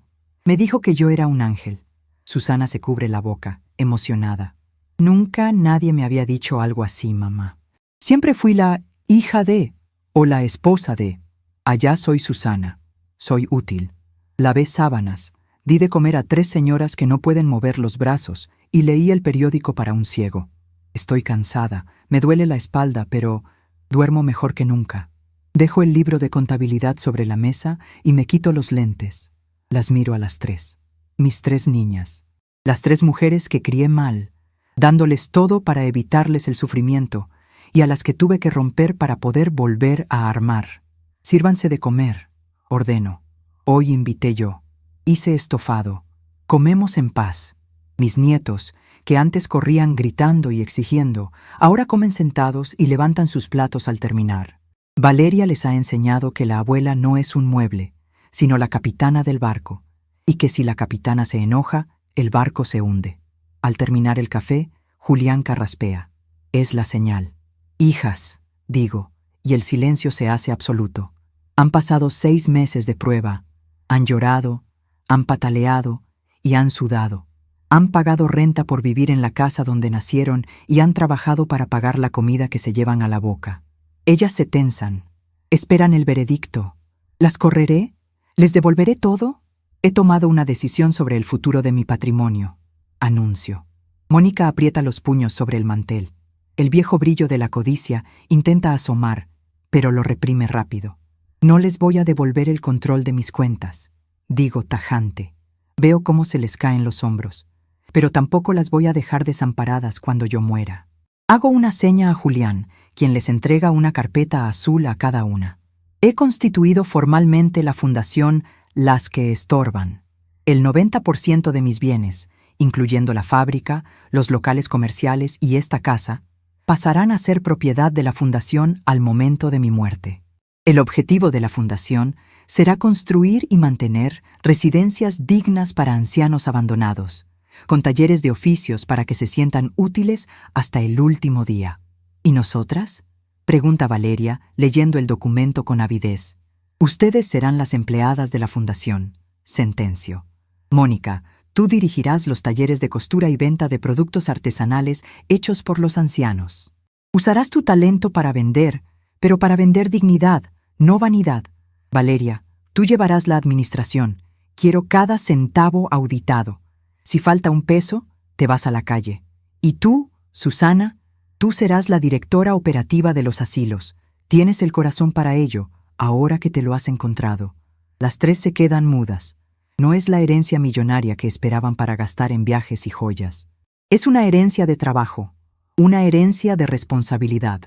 que yo era un ángel». Susana se cubre la boca, emocionada. «Nunca nadie me había dicho algo así, mamá. Siempre fui la hija de, o la esposa de. Allá soy Susana. Soy útil. Lavé sábanas, di de comer a 3 señoras que no pueden mover los brazos y leí el periódico para un ciego. Estoy cansada, me duele la espalda, pero duermo mejor que nunca. Dejo el libro de contabilidad sobre la mesa y me quito los lentes. Las miro a las 3. Mis 3 niñas. Las 3 mujeres que crié mal. dándoles todo para evitarles el sufrimiento, y a las que tuve que romper para poder volver a armar. Sírvanse de comer, ordeno. Hoy invité yo. Hice estofado. Comemos en paz. Mis nietos, que antes corrían gritando y exigiendo, ahora comen sentados y levantan sus platos al terminar. Valeria les ha enseñado que la abuela no es un mueble, sino la capitana del barco, y que si la capitana se enoja, el barco se hunde. Al terminar el café, Julián carraspea. Es la señal. Hijas, digo, y el silencio se hace absoluto. Han pasado 6 meses de prueba. Han llorado, han pataleado y han sudado. Han pagado renta por vivir en la casa donde nacieron y han trabajado para pagar la comida que se llevan a la boca. Ellas se tensan, esperan el veredicto. ¿Las correré? ¿Les devolveré todo? He tomado una decisión sobre el futuro de mi patrimonio. Anuncio. Mónica aprieta los puños sobre el mantel. El viejo brillo de la codicia intenta asomar, pero lo reprime rápido. No les voy a devolver el control de mis cuentas, digo tajante. Veo cómo se les caen los hombros, pero tampoco las voy a dejar desamparadas cuando yo muera. Hago una seña a Julián, quien les entrega una carpeta azul a cada una. He constituido formalmente la fundación Las que Estorban. El 90% de mis bienes, incluyendo la fábrica, los locales comerciales y esta casa, pasarán a ser propiedad de la fundación al momento de mi muerte. El objetivo de la fundación será construir y mantener residencias dignas para ancianos abandonados, con talleres de oficios para que se sientan útiles hasta el último día. ¿Y nosotras?, pregunta Valeria, leyendo el documento con avidez. Ustedes serán las empleadas de la fundación, sentencio. Mónica, tú dirigirás los talleres de costura y venta de productos artesanales hechos por los ancianos. Usarás tu talento para vender, pero para vender dignidad, no vanidad. Valeria, tú llevarás la administración. Quiero cada centavo auditado. Si falta un peso, te vas a la calle. Y tú, Susana, tú serás la directora operativa de los asilos. Tienes el corazón para ello, ahora que te lo has encontrado. Las 3 se quedan mudas. No es la herencia millonaria que esperaban para gastar en viajes y joyas. Es una herencia de trabajo, una herencia de responsabilidad.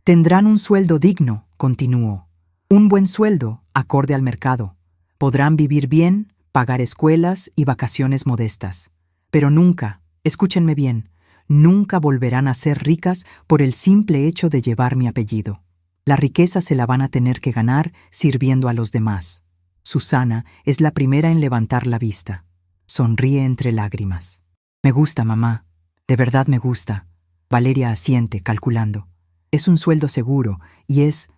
Tendrán un sueldo digno, continuó. Un buen sueldo, acorde al mercado. Podrán vivir bien, pagar escuelas y vacaciones modestas. Pero nunca, escúchenme bien, nunca volverán a ser ricas por el simple hecho de llevar mi apellido. La riqueza se la van a tener que ganar sirviendo a los demás. Susana es la primera en levantar la vista. Sonríe entre lágrimas. Me gusta, mamá. De verdad me gusta. Valeria asiente, calculando. Es un sueldo seguro y es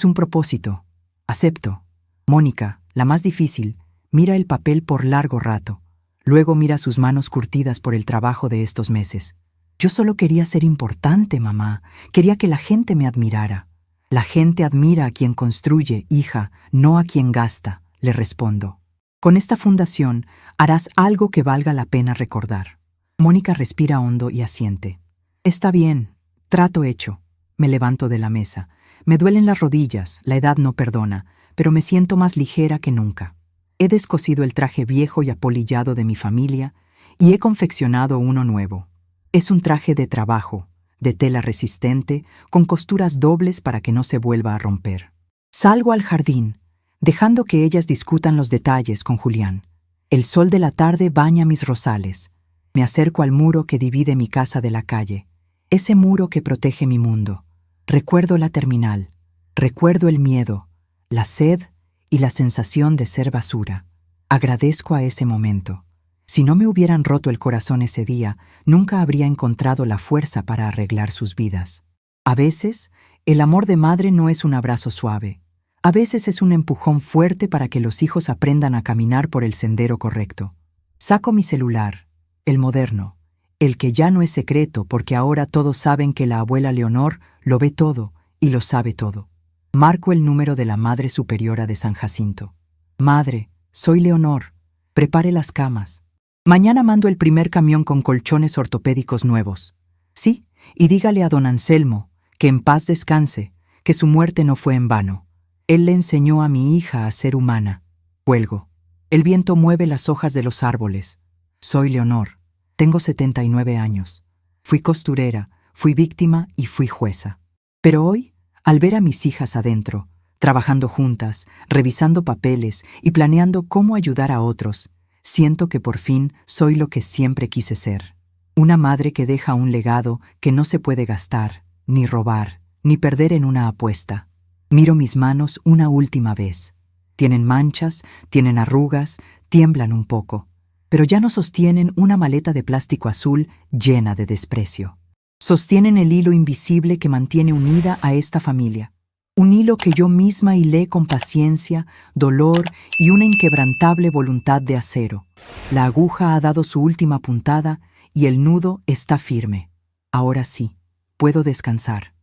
un propósito. Acepto. Mónica, la más difícil, mira el papel por largo rato. Luego mira sus manos curtidas por el trabajo de estos meses. Yo solo quería ser importante, mamá. Quería que la gente me admirara. La gente admira a quien construye, hija, no a quien gasta, le respondo. Con esta fundación harás algo que valga la pena recordar. Mónica respira hondo y asiente. Está bien, trato hecho. Me levanto de la mesa. Me duelen las rodillas, la edad no perdona, pero me siento más ligera que nunca. He descosido el traje viejo y apolillado de mi familia y he confeccionado uno nuevo. Es un traje de trabajo, de tela resistente, con costuras dobles para que no se vuelva a romper. Salgo al jardín, dejando que ellas discutan los detalles con Julián. El sol de la tarde baña mis rosales. Me acerco al muro que divide mi casa de la calle, ese muro que protege mi mundo. Recuerdo la terminal, recuerdo el miedo, la sed y la sensación de ser basura. Agradezco a ese momento. Si no me hubieran roto el corazón ese día, nunca habría encontrado la fuerza para arreglar sus vidas. A veces, el amor de madre no es un abrazo suave. A veces es un empujón fuerte para que los hijos aprendan a caminar por el sendero correcto. Saco mi celular, el moderno, el que ya no es secreto porque ahora todos saben que la abuela Leonor lo ve todo y lo sabe todo. Marco el número de la Madre Superiora de San Jacinto. Madre, soy Leonor. Prepare las camas. Mañana mando el primer camión con colchones ortopédicos nuevos. Sí, y dígale a don Anselmo, que en paz descanse, que su muerte no fue en vano. Él le enseñó a mi hija a ser humana. Cuelgo. El viento mueve las hojas de los árboles. Soy Leonor. Tengo 79 años. Fui costurera, fui víctima y fui jueza. Pero hoy, al ver a mis hijas adentro, trabajando juntas, revisando papeles y planeando cómo ayudar a otros, siento que por fin soy lo que siempre quise ser. Una madre que deja un legado que no se puede gastar, ni robar, ni perder en una apuesta. Miro mis manos una última vez. Tienen manchas, tienen arrugas, tiemblan un poco, pero ya no sostienen una maleta de plástico azul llena de desprecio. Sostienen el hilo invisible que mantiene unida a esta familia. Un hilo que yo misma hilé con paciencia, dolor y una inquebrantable voluntad de acero. La aguja ha dado su última puntada y el nudo está firme. Ahora sí, puedo descansar.